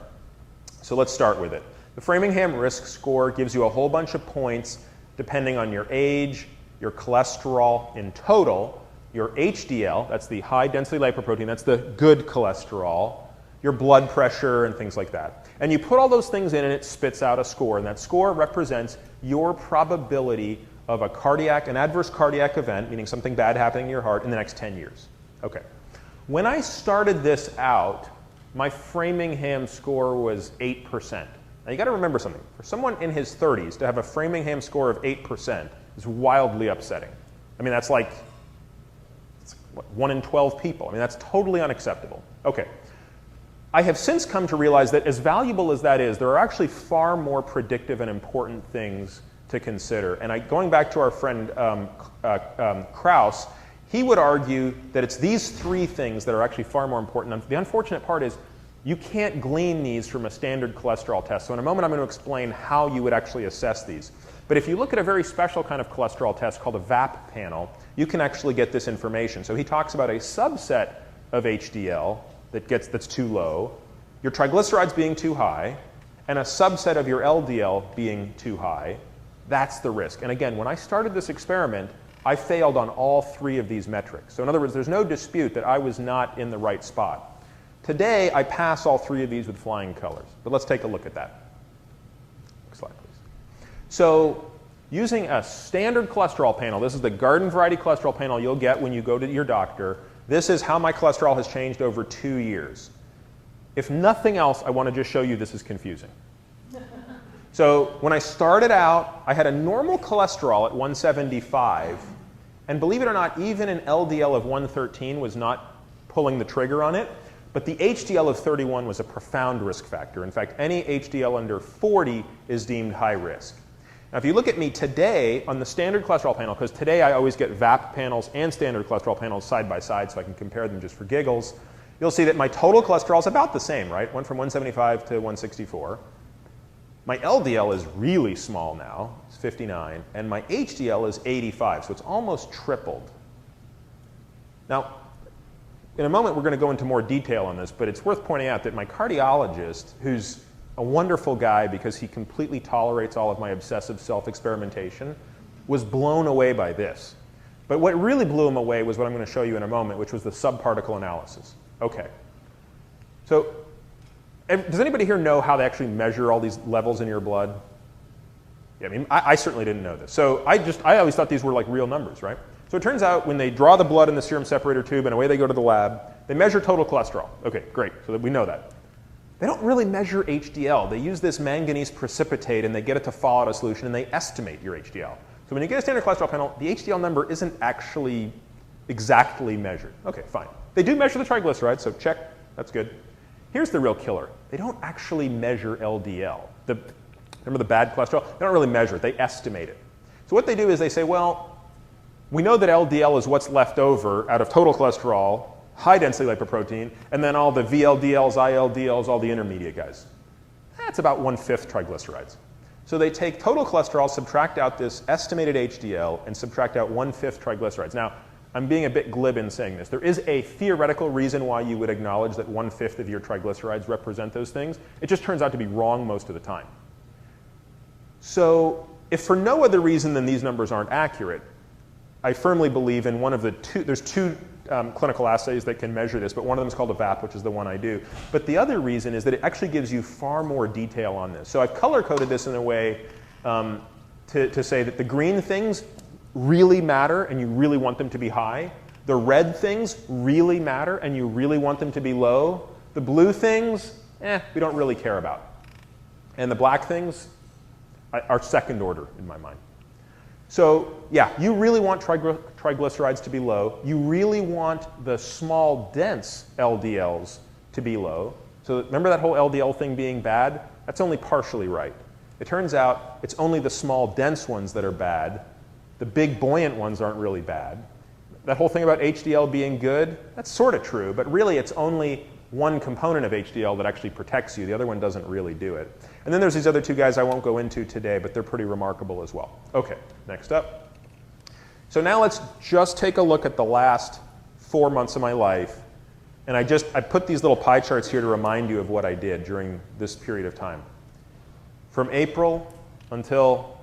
So let's start with it. The Framingham risk score gives you a whole bunch of points depending on your age, your cholesterol in total, your HDL, that's the high density lipoprotein, that's the good cholesterol, your blood pressure and things like that. And you put all those things in and it spits out a score, and that score represents your probability of an adverse cardiac event, meaning something bad happening in your heart, in the next 10 years. Okay. When I started this out, my Framingham score was 8%. Now you got to remember something. For someone in his 30s to have a Framingham score of 8% is wildly upsetting. I mean, that's like 1 in 12 people. I mean, that's totally unacceptable. Okay. I have since come to realize that as valuable as that is, there are actually far more predictive and important things to consider. And going back to our friend Krauss, he would argue that it's these 3 things that are actually far more important. The unfortunate part is you can't glean these from a standard cholesterol test. So in a moment, I'm going to explain how you would actually assess these. But if you look at a very special kind of cholesterol test called a VAP panel, you can actually get this information. So he talks about a subset of HDL that's too low, your triglycerides being too high, and a subset of your LDL being too high. That's the risk. And again, when I started this experiment, I failed on all 3 of these metrics. So in other words, there's no dispute that I was not in the right spot. Today, I pass all 3 of these with flying colors. But let's take a look at that. Next slide, please. So using a standard cholesterol panel, this is the garden variety cholesterol panel you'll get when you go to your doctor. This is how my cholesterol has changed over 2 years. If nothing else, I want to just show you this is confusing. So when I started out, I had a normal cholesterol at 175. And believe it or not, even an LDL of 113 was not pulling the trigger on it. But the HDL of 31 was a profound risk factor. In fact, any HDL under 40 is deemed high risk. Now, if you look at me today on the standard cholesterol panel, because today I always get VAP panels and standard cholesterol panels side by side so I can compare them just for giggles, you'll see that my total cholesterol is about the same, right? Went from 175 to 164. My LDL is really small now, it's 59, and my HDL is 85, so it's almost tripled. Now, in a moment we're going to go into more detail on this, but it's worth pointing out that my cardiologist, who's a wonderful guy because he completely tolerates all of my obsessive self-experimentation, was blown away by this. But what really blew him away was what I'm going to show you in a moment, which was the subparticle analysis. Okay. So does anybody here know how they actually measure all these levels in your blood? Yeah, I mean, I certainly didn't know this. So I always thought these were like real numbers, right? So it turns out when they draw the blood in the serum separator tube and away they go to the lab, they measure total cholesterol. Okay, great, so that we know that. They don't really measure HDL. They use this manganese precipitate and they get it to fall out of solution and they estimate your HDL. So when you get a standard cholesterol panel, the HDL number isn't actually exactly measured. Okay, fine. They do measure the triglycerides, so check, that's good. Here's the real killer. They don't actually measure LDL. Remember the bad cholesterol? They don't really measure it, they estimate it. So what they do is they say, well, we know that LDL is what's left over out of total cholesterol, high density lipoprotein, and then all the VLDLs, ILDLs, all the intermediate guys. That's about 1/5 triglycerides. So they take total cholesterol, subtract out this estimated HDL, and subtract out 1/5 triglycerides. Now, I'm being a bit glib in saying this. There is a theoretical reason why you would acknowledge that 1/5 of your triglycerides represent those things. It just turns out to be wrong most of the time. So if for no other reason than these numbers aren't accurate, I firmly believe in one of the there's two clinical assays that can measure this, but one of them is called a VAP, which is the one I do. But the other reason is that it actually gives you far more detail on this. So I've color-coded this in a way to say that the green things really matter and you really want them to be high. The red things really matter and you really want them to be low. The blue things, we don't really care about. And the black things are second order in my mind. So yeah, you really want triglycerides to be low. You really want the small, dense LDLs to be low. So remember that whole LDL thing being bad? That's only partially right. It turns out it's only the small, dense ones that are bad. The big, buoyant ones aren't really bad. That whole thing about HDL being good, that's sort of true, but really it's only one component of HDL that actually protects you. The other one doesn't really do it. And then there's these other two guys I won't go into today, but they're pretty remarkable as well. Okay, next up. So now let's just take a look at the last 4 months of my life. And I put these little pie charts here to remind you of what I did during this period of time. From April until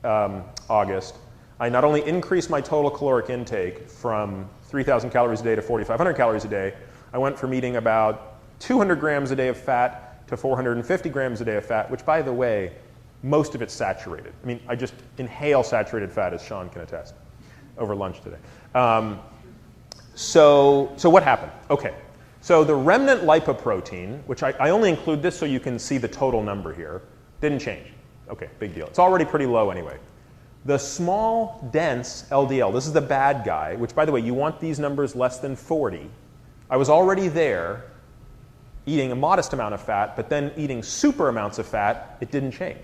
August, I not only increased my total caloric intake from 3,000 calories a day to 4,500 calories a day, I went from eating about 200 grams a day of fat to 450 grams a day of fat, which, by the way, most of it's saturated. I mean, I just inhale saturated fat, as Sean can attest, over lunch today. So what happened? Okay, so the remnant lipoprotein, which I only include this so you can see the total number here, didn't change. Okay, big deal. It's already pretty low anyway. The small, dense LDL, this is the bad guy, which, by the way, you want these numbers less than 40. I was already there, eating a modest amount of fat, but then eating super amounts of fat, it didn't change.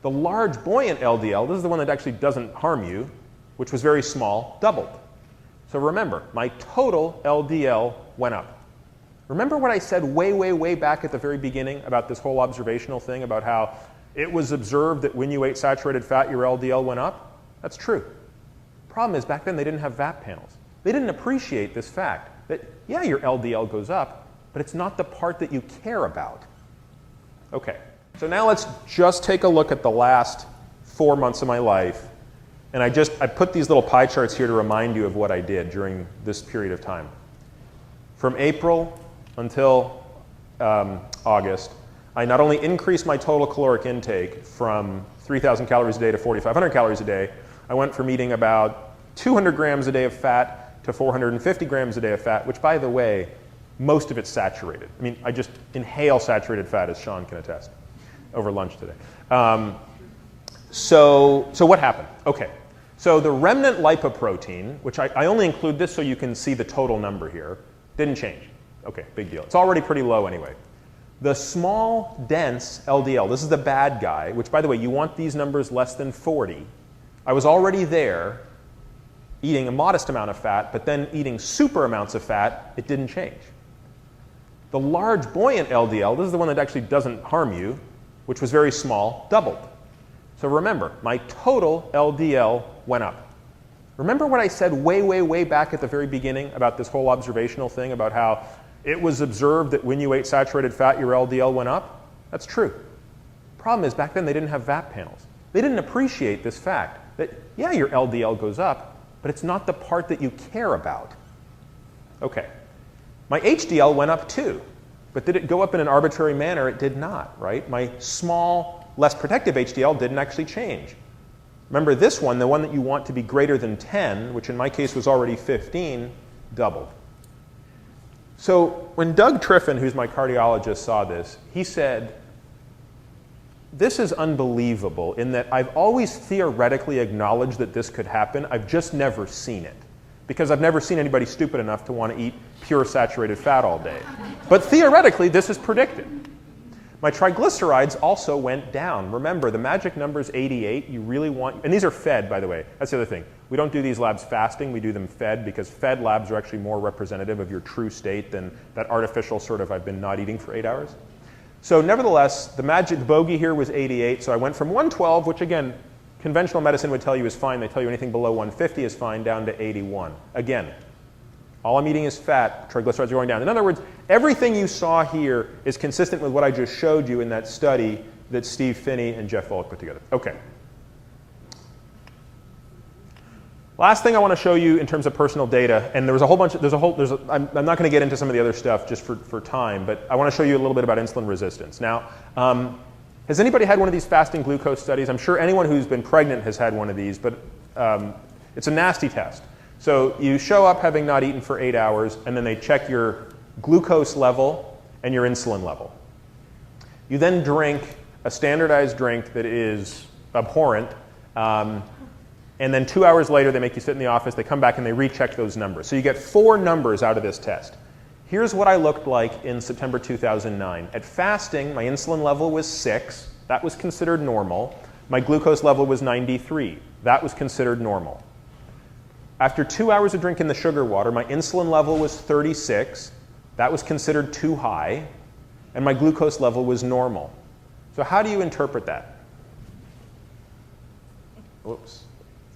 The large, buoyant LDL, this is the one that actually doesn't harm you, which was very small, doubled. So remember, my total LDL went up. Remember what I said way, way, way back at the very beginning about this whole observational thing about how it was observed that when you ate saturated fat, your LDL went up? That's true. The problem is back then they didn't have VAP panels. They didn't appreciate this fact that, yeah, your LDL goes up, but it's not the part that you care about. Okay, so now let's just take a look at the last 4 months of my life. And I put these little pie charts here to remind you of what I did during this period of time. From April until August, I not only increased my total caloric intake from 3,000 calories a day to 4,500 calories a day, I went from eating about 200 grams a day of fat to 450 grams a day of fat, which, by the way, most of it's saturated. I mean, I just inhale saturated fat, as Sean can attest, over lunch today. So what happened? Okay, so the remnant lipoprotein, which I only include this so you can see the total number here, didn't change. Okay, big deal. It's already pretty low anyway. The small, dense LDL, this is the bad guy, which, by the way, you want these numbers less than 40. I was already there, eating a modest amount of fat, but then eating super amounts of fat, it didn't change. The large, buoyant LDL, this is the one that actually doesn't harm you, which was very small, doubled. So remember, my total LDL went up. Remember what I said way back at the very beginning about this whole observational thing about how it was observed that when you ate saturated fat, your LDL went up? That's true. Problem is, back then they didn't have VAT panels. They didn't appreciate this fact that, yeah, your LDL goes up, but it's not the part that you care about. Okay. My HDL went up too, but did it go up in an arbitrary manner? It did not, right? My small, less protective HDL didn't actually change. Remember this one, the one that you want to be greater than 10, which in my case was already 15, doubled. So when Doug Triffin, who's my cardiologist, saw this, he said, this is unbelievable in that I've always theoretically acknowledged that this could happen. I've just never seen it because I've never seen anybody stupid enough to want to eat pure saturated fat all day. But theoretically, this is predicted. My triglycerides also went down. Remember, the magic number is 88. You really want, and these are fed, by the way. That's the other thing. We don't do these labs fasting. We do them fed because fed labs are actually more representative of your true state than that artificial sort of I've been not eating for 8 hours. So nevertheless, the bogey here was 88. So I went from 112, which again, conventional medicine would tell you is fine. They tell you anything below 150 is fine, down to 81. Again, all I'm eating is fat. Triglycerides are going down. In other words, everything you saw here is consistent with what I just showed you in that study that Steve Finney and Jeff Volk put together. Okay. Last thing I want to show you in terms of personal data, and there was a whole bunch, I'm not going to get into some of the other stuff just for time, but I want to show you a little bit about insulin resistance. Now, has anybody had one of these fasting glucose studies? I'm sure anyone who's been pregnant has had one of these, but it's a nasty test. So you show up having not eaten for 8 hours, and then they check your glucose level and your insulin level. You then drink a standardized drink that is abhorrent, and then 2 hours later they make you sit in the office, they come back and they recheck those numbers. So you get 4 numbers out of this test. Here's what I looked like in September 2009. At fasting, my insulin level was 6. That was considered normal. My glucose level was 93. That was considered normal. After 2 hours of drinking the sugar water, my insulin level was 36. That was considered too high. And my glucose level was normal. So how do you interpret that? Whoops.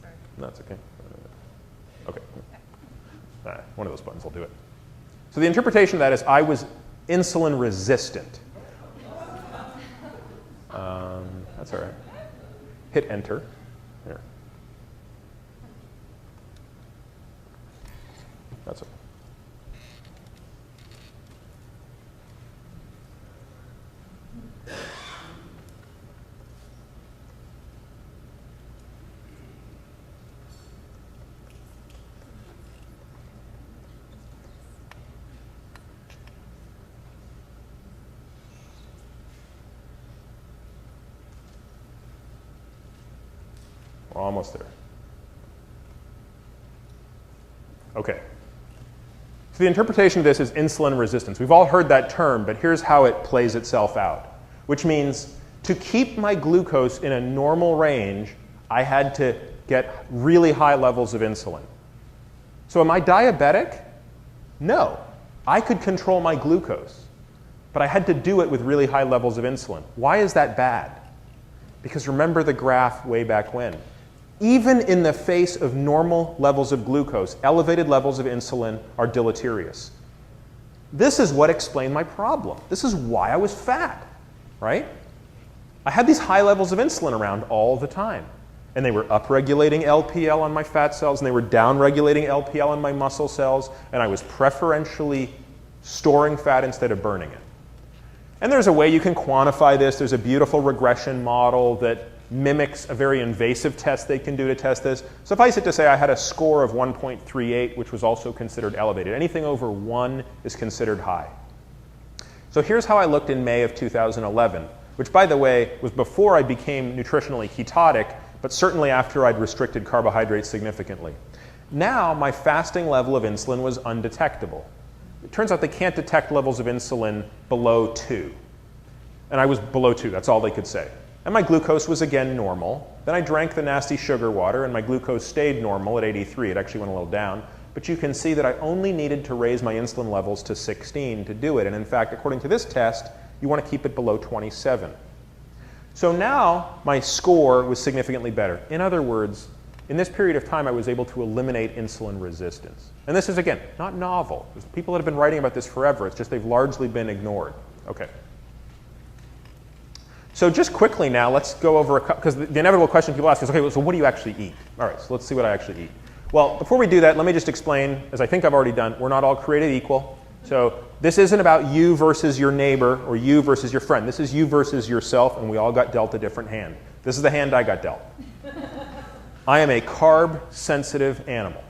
Sorry. No, that's okay. Okay. One of those buttons will do it. So the interpretation of that is I was insulin resistant. That's all right. Hit enter. Here. That's okay. We're almost there. Okay. So the interpretation of this is insulin resistance. We've all heard that term, but here's how it plays itself out, which means to keep my glucose in a normal range, I had to get really high levels of insulin. So am I diabetic? No. I could control my glucose, but I had to do it with really high levels of insulin. Why is that bad? Because remember the graph way back when. Even in the face of normal levels of glucose, elevated levels of insulin are deleterious. This is what explained my problem. This is why I was fat, right? I had these high levels of insulin around all the time. And they were upregulating LPL on my fat cells, and they were downregulating LPL on my muscle cells, and I was preferentially storing fat instead of burning it. And there's a way you can quantify this. There's a beautiful regression model that mimics a very invasive test they can do to test this. Suffice it to say I had a score of 1.38, which was also considered elevated. Anything over 1 is considered high. So here's how I looked in May of 2011, which, by the way, was before I became nutritionally ketotic, but certainly after I'd restricted carbohydrates significantly. Now my fasting level of insulin was undetectable. It turns out they can't detect levels of insulin below 2. And I was below 2, that's all they could say. And my glucose was again normal. Then I drank the nasty sugar water and my glucose stayed normal at 83. It actually went a little down. But you can see that I only needed to raise my insulin levels to 16 to do it. And in fact, according to this test, you want to keep it below 27. So now my score was significantly better. In other words, in this period of time, I was able to eliminate insulin resistance. And this is, again, not novel. There's people that have been writing about this forever. It's just they've largely been ignored. Okay. So just quickly now, let's go over, because the inevitable question people ask is, okay, so what do you actually eat? All right, so let's see what I actually eat. Well, before we do that, let me just explain, as I think I've already done, we're not all created equal. So this isn't about you versus your neighbor or you versus your friend. This is you versus yourself, and we all got dealt a different hand. This is the hand I got dealt. I am a carb-sensitive animal.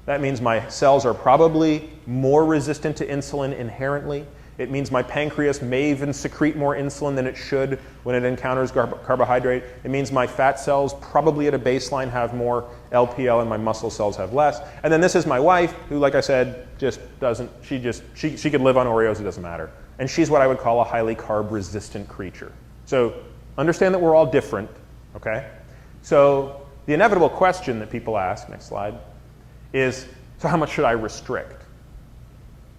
That means my cells are probably more resistant to insulin inherently. It means my pancreas may even secrete more insulin than it should when it encounters carbohydrate. It means my fat cells probably at a baseline have more LPL and my muscle cells have less. And then this is my wife, who, like I said, just doesn't, she could live on Oreos, it doesn't matter. And she's what I would call a highly carb-resistant creature. So understand that we're all different, okay? So the inevitable question that people ask, next slide, is, so how much should I restrict?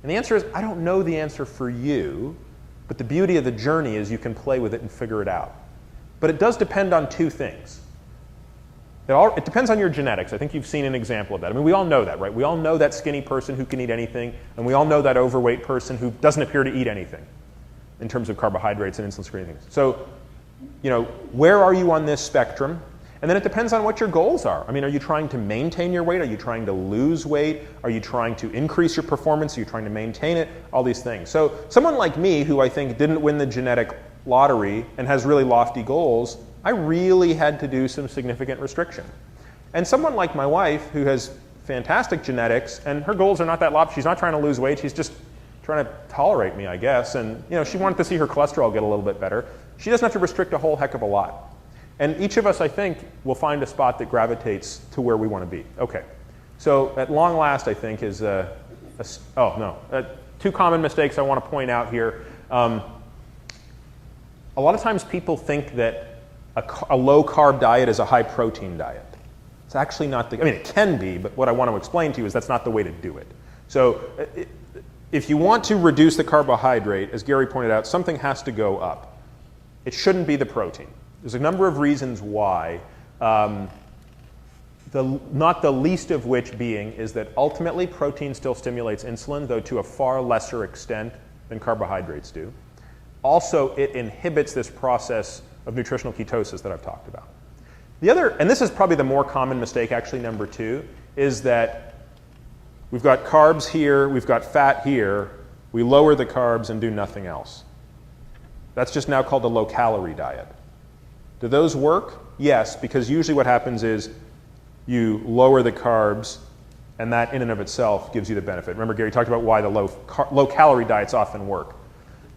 And the answer is, I don't know the answer for you, but the beauty of the journey is you can play with it and figure it out. But it does depend on two things. It depends on your genetics. I think you've seen an example of that. I mean, we all know that, right? We all know that skinny person who can eat anything, and we all know that overweight person who doesn't appear to eat anything in terms of carbohydrates and insulin secreting things. So, you know, where are you on this spectrum? And then it depends on what your goals are. I mean, are you trying to maintain your weight? Are you trying to lose weight? Are you trying to increase your performance? Are you trying to maintain it? All these things. So someone like me, who I think didn't win the genetic lottery and has really lofty goals, I really had to do some significant restriction. And someone like my wife, who has fantastic genetics, and her goals are not that lofty. She's not trying to lose weight. She's just trying to tolerate me, I guess. And you know, she wanted to see her cholesterol get a little bit better. She doesn't have to restrict a whole heck of a lot. And each of us, I think, will find a spot that gravitates to where we want to be. Okay. So at long last, I think, is two common mistakes I want to point out here. A lot of times people think that a low-carb diet is a high-protein diet. It's actually not the, I mean, it can be, but what I want to explain to you is that's not the way to do it. So if you want to reduce the carbohydrate, as Gary pointed out, something has to go up. It shouldn't be the protein. There's a number of reasons why, not the least of which being is that ultimately protein still stimulates insulin, though to a far lesser extent than carbohydrates do. Also, it inhibits this process of nutritional ketosis that I've talked about. The other, and this is probably the more common mistake, actually, number two, is that we've got carbs here, we've got fat here, we lower the carbs and do nothing else. That's just now called a low-calorie diet. Do those work? Yes, because usually what happens is you lower the carbs, and that in and of itself gives you the benefit. Remember, Gary talked about why the low-calorie diets often work.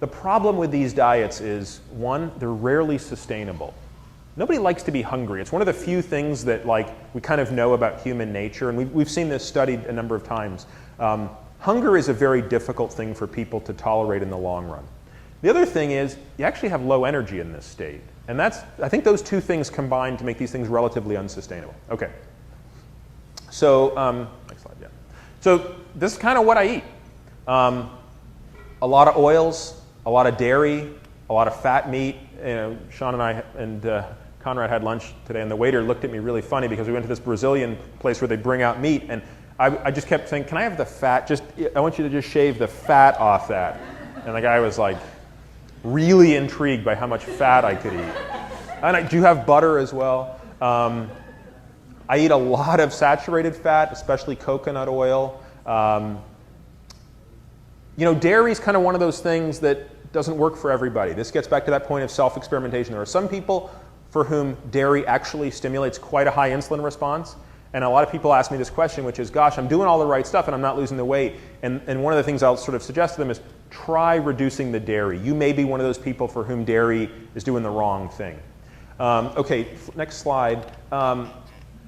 The problem with these diets is, one, they're rarely sustainable. Nobody likes to be hungry. It's one of the few things that we kind of know about human nature, and we've seen this studied a number of times. Hunger is a very difficult thing for people to tolerate in the long run. The other thing is, you actually have low energy in this state. And I think those two things combine to make these things relatively unsustainable. Okay. So, next slide, yeah. So this is kind of what I eat. A lot of oils, a lot of dairy, a lot of fat meat. You know, Sean and I and Conrad had lunch today, and the waiter looked at me really funny because we went to this Brazilian place where they bring out meat, and I just kept saying, can I have the fat? I want you to just shave the fat off that. And the guy was like, really intrigued by how much fat I could eat. And I do have butter as well. I eat a lot of saturated fat, especially coconut oil. You know, dairy is kind of one of those things that doesn't work for everybody. This gets back to that point of self-experimentation. There are some people for whom dairy actually stimulates quite a high insulin response. And a lot of people ask me this question, which is, gosh, I'm doing all the right stuff and I'm not losing the weight. And one of the things I'll sort of suggest to them is try reducing the dairy. You may be one of those people for whom dairy is doing the wrong thing. Okay, next slide.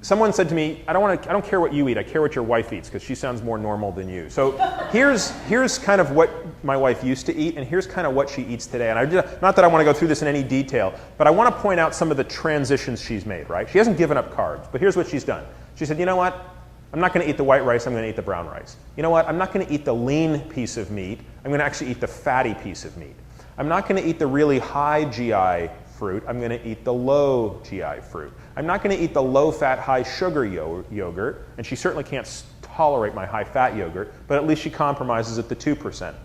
Someone said to me, I don't care what you eat, I care what your wife eats, because she sounds more normal than you. So here's kind of what my wife used to eat, and here's kind of what she eats today. And not that I want to go through this in any detail, but I want to point out some of the transitions she's made, right? She hasn't given up carbs, but here's what she's done. She said, you know what? I'm not going to eat the white rice, I'm going to eat the brown rice. You know what? I'm not going to eat the lean piece of meat, I'm going to actually eat the fatty piece of meat. I'm not going to eat the really high GI fruit. I'm going to eat the low GI fruit. I'm not going to eat the low-fat, high-sugar yogurt, and she certainly can't tolerate my high-fat yogurt, but at least she compromises at the 2%.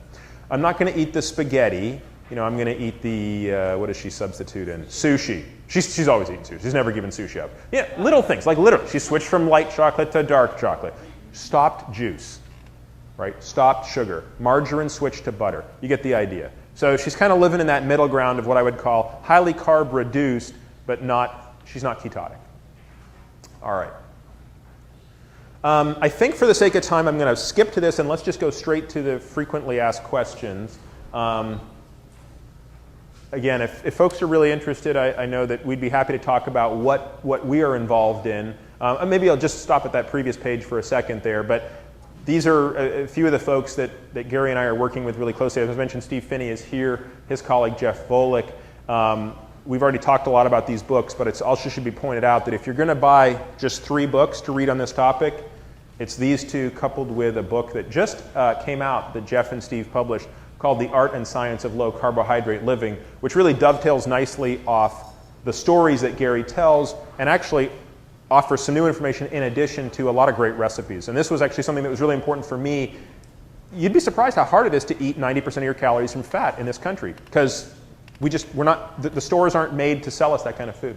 I'm not going to eat the spaghetti. You know, I'm going to eat the, what does she substitute in? Sushi. She's always eaten sushi. She's never given sushi up. Yeah, little things, like literally. She switched from light chocolate to dark chocolate. Stopped juice, right? Stopped sugar. Margarine switched to butter. You get the idea. So she's kind of living in that middle ground of what I would call highly carb reduced, but she's not ketotic. All right. I think for the sake of time, I'm going to skip to this and let's just go straight to the frequently asked questions. Again, if folks are really interested, I know that we'd be happy to talk about what we are involved in. And maybe I'll just stop at that previous page for a second there. But these are a few of the folks that Gary and I are working with really closely. As I mentioned, Steve Finney is here, his colleague Jeff Volek. We've already talked a lot about these books, but it also should be pointed out that if you're going to buy just 3 books to read on this topic, it's these 2 coupled with a book that just came out that Jeff and Steve published called The Art and Science of Low Carbohydrate Living, which really dovetails nicely off the stories that Gary tells and actually offers some new information in addition to a lot of great recipes. And this was actually something that was really important for me. You'd be surprised how hard it is to eat 90% of your calories from fat in this country because the stores aren't made to sell us that kind of food.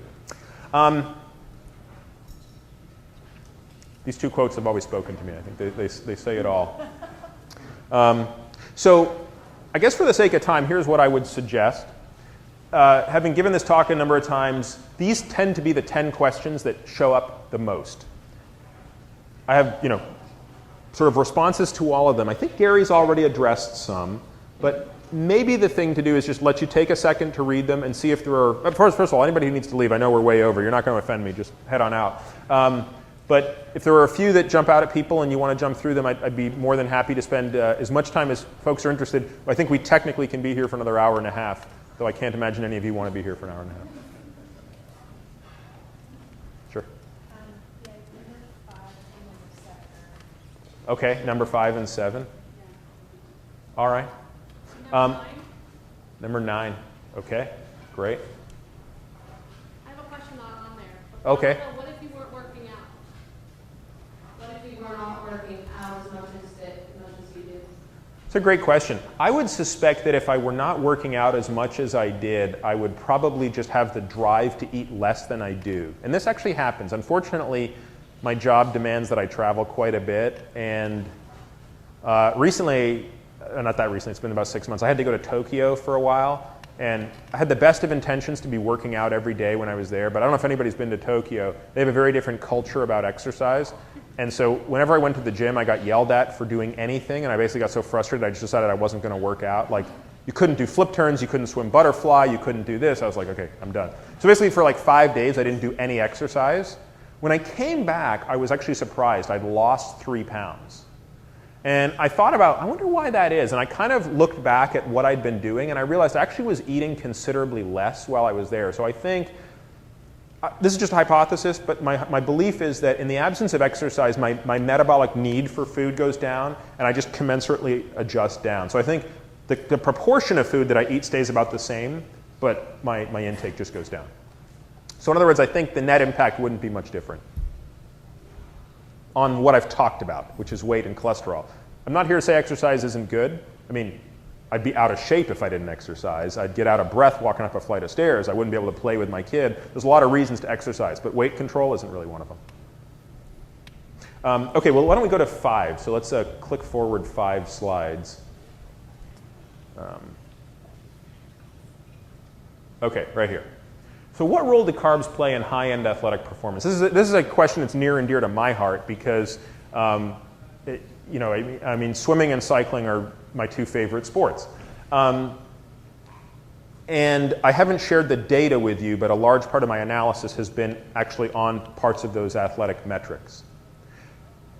These 2 quotes have always spoken to me. I think they say it all. So I guess for the sake of time, here's what I would suggest. Having given this talk a number of times, these tend to be the 10 questions that show up the most. I have, sort of responses to all of them. I think Gary's already addressed some, but maybe the thing to do is just let you take a second to read them and see if there are, first of all, anybody who needs to leave, I know we're way over. You're not going to offend me. Just head on out. But if there are a few that jump out at people and you want to jump through them, I'd be more than happy to spend as much time as folks are interested. I think we technically can be here for another hour and a half, though I can't imagine any of you want to be here for an hour and a half. Sure. Yeah, number 5 and number 7. Okay, number 5 and 7. Yeah. All right. Number 9. Number 9. Okay, great. I have a question not on there. Okay. What if you weren't working out? What if you were not working out as much as you do? It's a great question. I would suspect that if I were not working out as much as I did, I would probably just have the drive to eat less than I do. And this actually happens. Unfortunately, my job demands that I travel quite a bit. And recently, not that recently, it's been about 6 months, I had to go to Tokyo for a while. And I had the best of intentions to be working out every day when I was there, but I don't know if anybody's been to Tokyo. They have a very different culture about exercise. And so whenever I went to the gym, I got yelled at for doing anything, and I basically got so frustrated I just decided I wasn't going to work out. Like, you couldn't do flip turns, you couldn't swim butterfly, you couldn't do this. I was like, okay, I'm done. So basically for like 5 days, I didn't do any exercise. When I came back, I was actually surprised. I'd lost 3 pounds. And I thought about, I wonder why that is. And I kind of looked back at what I'd been doing, and I realized I actually was eating considerably less while I was there. So I think, this is just a hypothesis, but my belief is that in the absence of exercise, my metabolic need for food goes down, and I just commensurately adjust down. So I think the proportion of food that I eat stays about the same, but my intake just goes down. So in other words, I think the net impact wouldn't be much different on what I've talked about, which is weight and cholesterol. I'm not here to say exercise isn't good. I mean, I'd be out of shape if I didn't exercise. I'd get out of breath walking up a flight of stairs. I wouldn't be able to play with my kid. There's a lot of reasons to exercise, but weight control isn't really one of them. Okay, well, why don't we go to 5? So let's click forward 5 slides. Okay, right here. So what role do carbs play in high-end athletic performance? This is a question that's near and dear to my heart because, I mean, swimming and cycling are my 2 favorite sports. And I haven't shared the data with you, but a large part of my analysis has been actually on parts of those athletic metrics.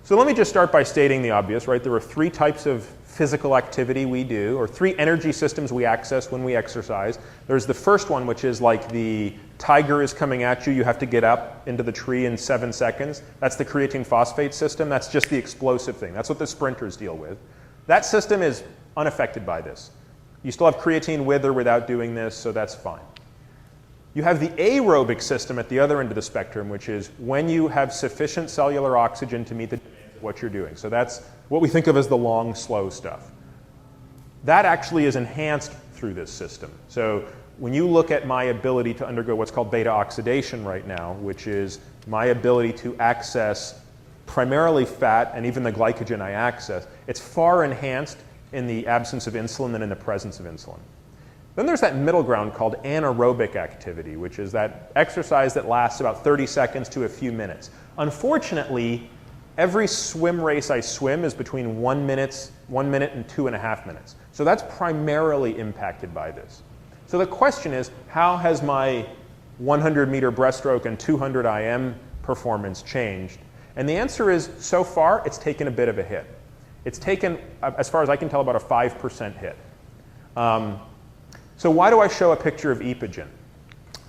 So let me just start by stating the obvious, right? There are 3 types of physical activity we do, or 3 energy systems we access when we exercise. There's the first one, which is like the tiger is coming at you, you have to get up into the tree in 7 seconds. That's the creatine phosphate system. That's just the explosive thing. That's what the sprinters deal with. That system is unaffected by this. You still have creatine with or without doing this, so that's fine. You have the aerobic system at the other end of the spectrum, which is when you have sufficient cellular oxygen to meet the demands of what you're doing. So that's what we think of as the long, slow stuff. That actually is enhanced through this system. So when you look at my ability to undergo what's called beta oxidation right now, which is my ability to access primarily fat and even the glycogen I access, it's far enhanced in the absence of insulin than in the presence of insulin. Then there's that middle ground called anaerobic activity, which is that exercise that lasts about 30 seconds to a few minutes. Unfortunately, every swim race I swim is between 1 minute and 2.5 minutes. So that's primarily impacted by this. So the question is, how has my 100-meter breaststroke and 200 IM performance changed? And the answer is, so far, it's taken a bit of a hit. It's taken, as far as I can tell, about a 5% hit. So why do I show a picture of Epogen?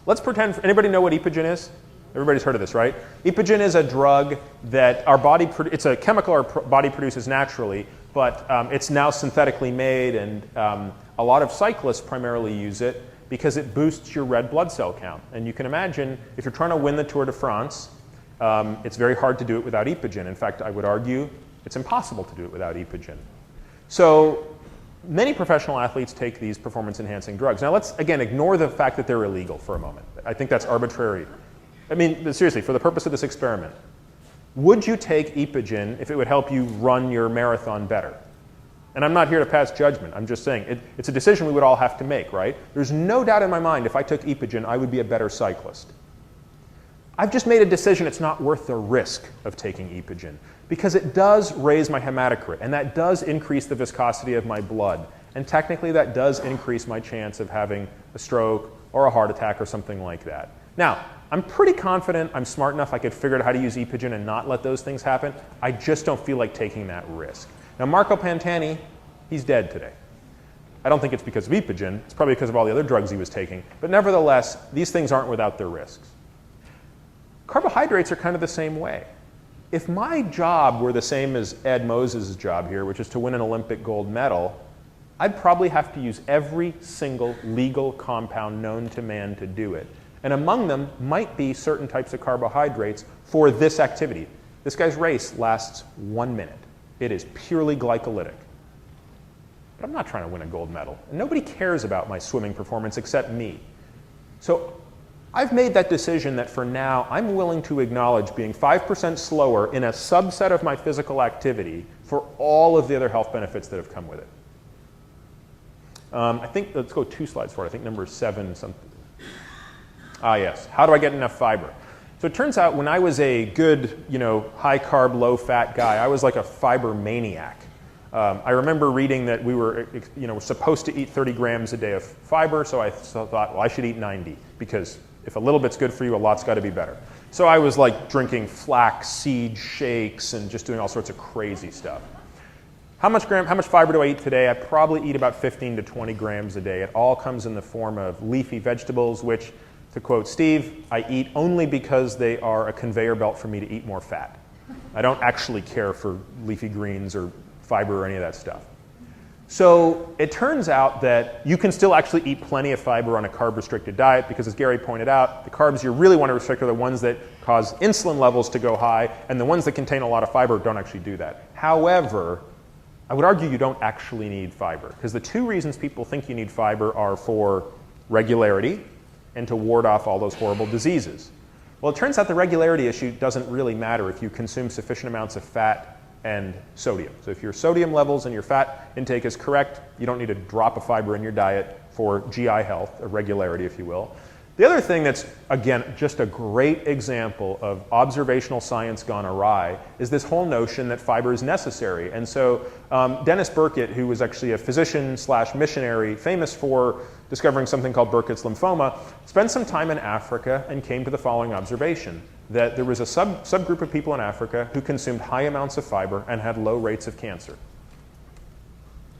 Let's pretend, anybody know what Epogen is? Everybody's heard of this, right? Epogen is a drug that our body, it's a chemical our body produces naturally, but it's now synthetically made, and a lot of cyclists primarily use it because it boosts your red blood cell count. And you can imagine, if you're trying to win the Tour de France, it's very hard to do it without Epogen. In fact, I would argue it's impossible to do it without Epogen. So many professional athletes take these performance-enhancing drugs. Now let's, again, ignore the fact that they're illegal for a moment. I think that's arbitrary. I mean, seriously, for the purpose of this experiment, would you take Epogen if it would help you run your marathon better? And I'm not here to pass judgment. I'm just saying it's a decision we would all have to make, right? There's no doubt in my mind if I took Epogen, I would be a better cyclist. I've just made a decision it's not worth the risk of taking Epogen because it does raise my hematocrit, and that does increase the viscosity of my blood. And technically, that does increase my chance of having a stroke or a heart attack or something like that. Now, I'm pretty confident I'm smart enough I could figure out how to use Epogen and not let those things happen. I just don't feel like taking that risk. Now, Marco Pantani, he's dead today. I don't think it's because of Epogen. It's probably because of all the other drugs he was taking. But nevertheless, these things aren't without their risks. Carbohydrates are kind of the same way. If my job were the same as Ed Moses' job here, which is to win an Olympic gold medal, I'd probably have to use every single legal compound known to man to do it. And among them might be certain types of carbohydrates for this activity. This guy's race lasts 1 minute. It is purely glycolytic. But I'm not trying to win a gold medal. And nobody cares about my swimming performance except me. So I've made that decision that for now, I'm willing to acknowledge being 5% slower in a subset of my physical activity for all of the other health benefits that have come with it. I think, let's go 2 slides forward. I think number 7 something. Ah, yes. How do I get enough fiber? So it turns out when I was a good, high carb, low fat guy, I was like a fiber maniac. I remember reading that we were, supposed to eat 30 grams a day of fiber, so I thought, well, I should eat 90 because if a little bit's good for you, a lot's got to be better. So I was like drinking flax seed shakes and just doing all sorts of crazy stuff. How much fiber do I eat today? I probably eat about 15 to 20 grams a day. It all comes in the form of leafy vegetables, which, to quote Steve, I eat only because they are a conveyor belt for me to eat more fat. I don't actually care for leafy greens or fiber or any of that stuff. So it turns out that you can still actually eat plenty of fiber on a carb-restricted diet because, as Gary pointed out, the carbs you really want to restrict are the ones that cause insulin levels to go high, and the ones that contain a lot of fiber don't actually do that. However, I would argue you don't actually need fiber because the 2 reasons people think you need fiber are for regularity and to ward off all those horrible diseases. Well, it turns out the regularity issue doesn't really matter if you consume sufficient amounts of fat and sodium. So if your sodium levels and your fat intake is correct, you don't need a drop of fiber in your diet for GI health, or regularity, if you will. The other thing that's, again, just a great example of observational science gone awry is this whole notion that fiber is necessary. And so Dennis Burkitt, who was actually a physician/missionary famous for discovering something called Burkitt's lymphoma, spent some time in Africa and came to the following observation, that there was a subgroup of people in Africa who consumed high amounts of fiber and had low rates of cancer.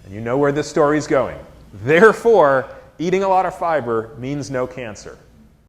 And you know where this story is going. Therefore, eating a lot of fiber means no cancer.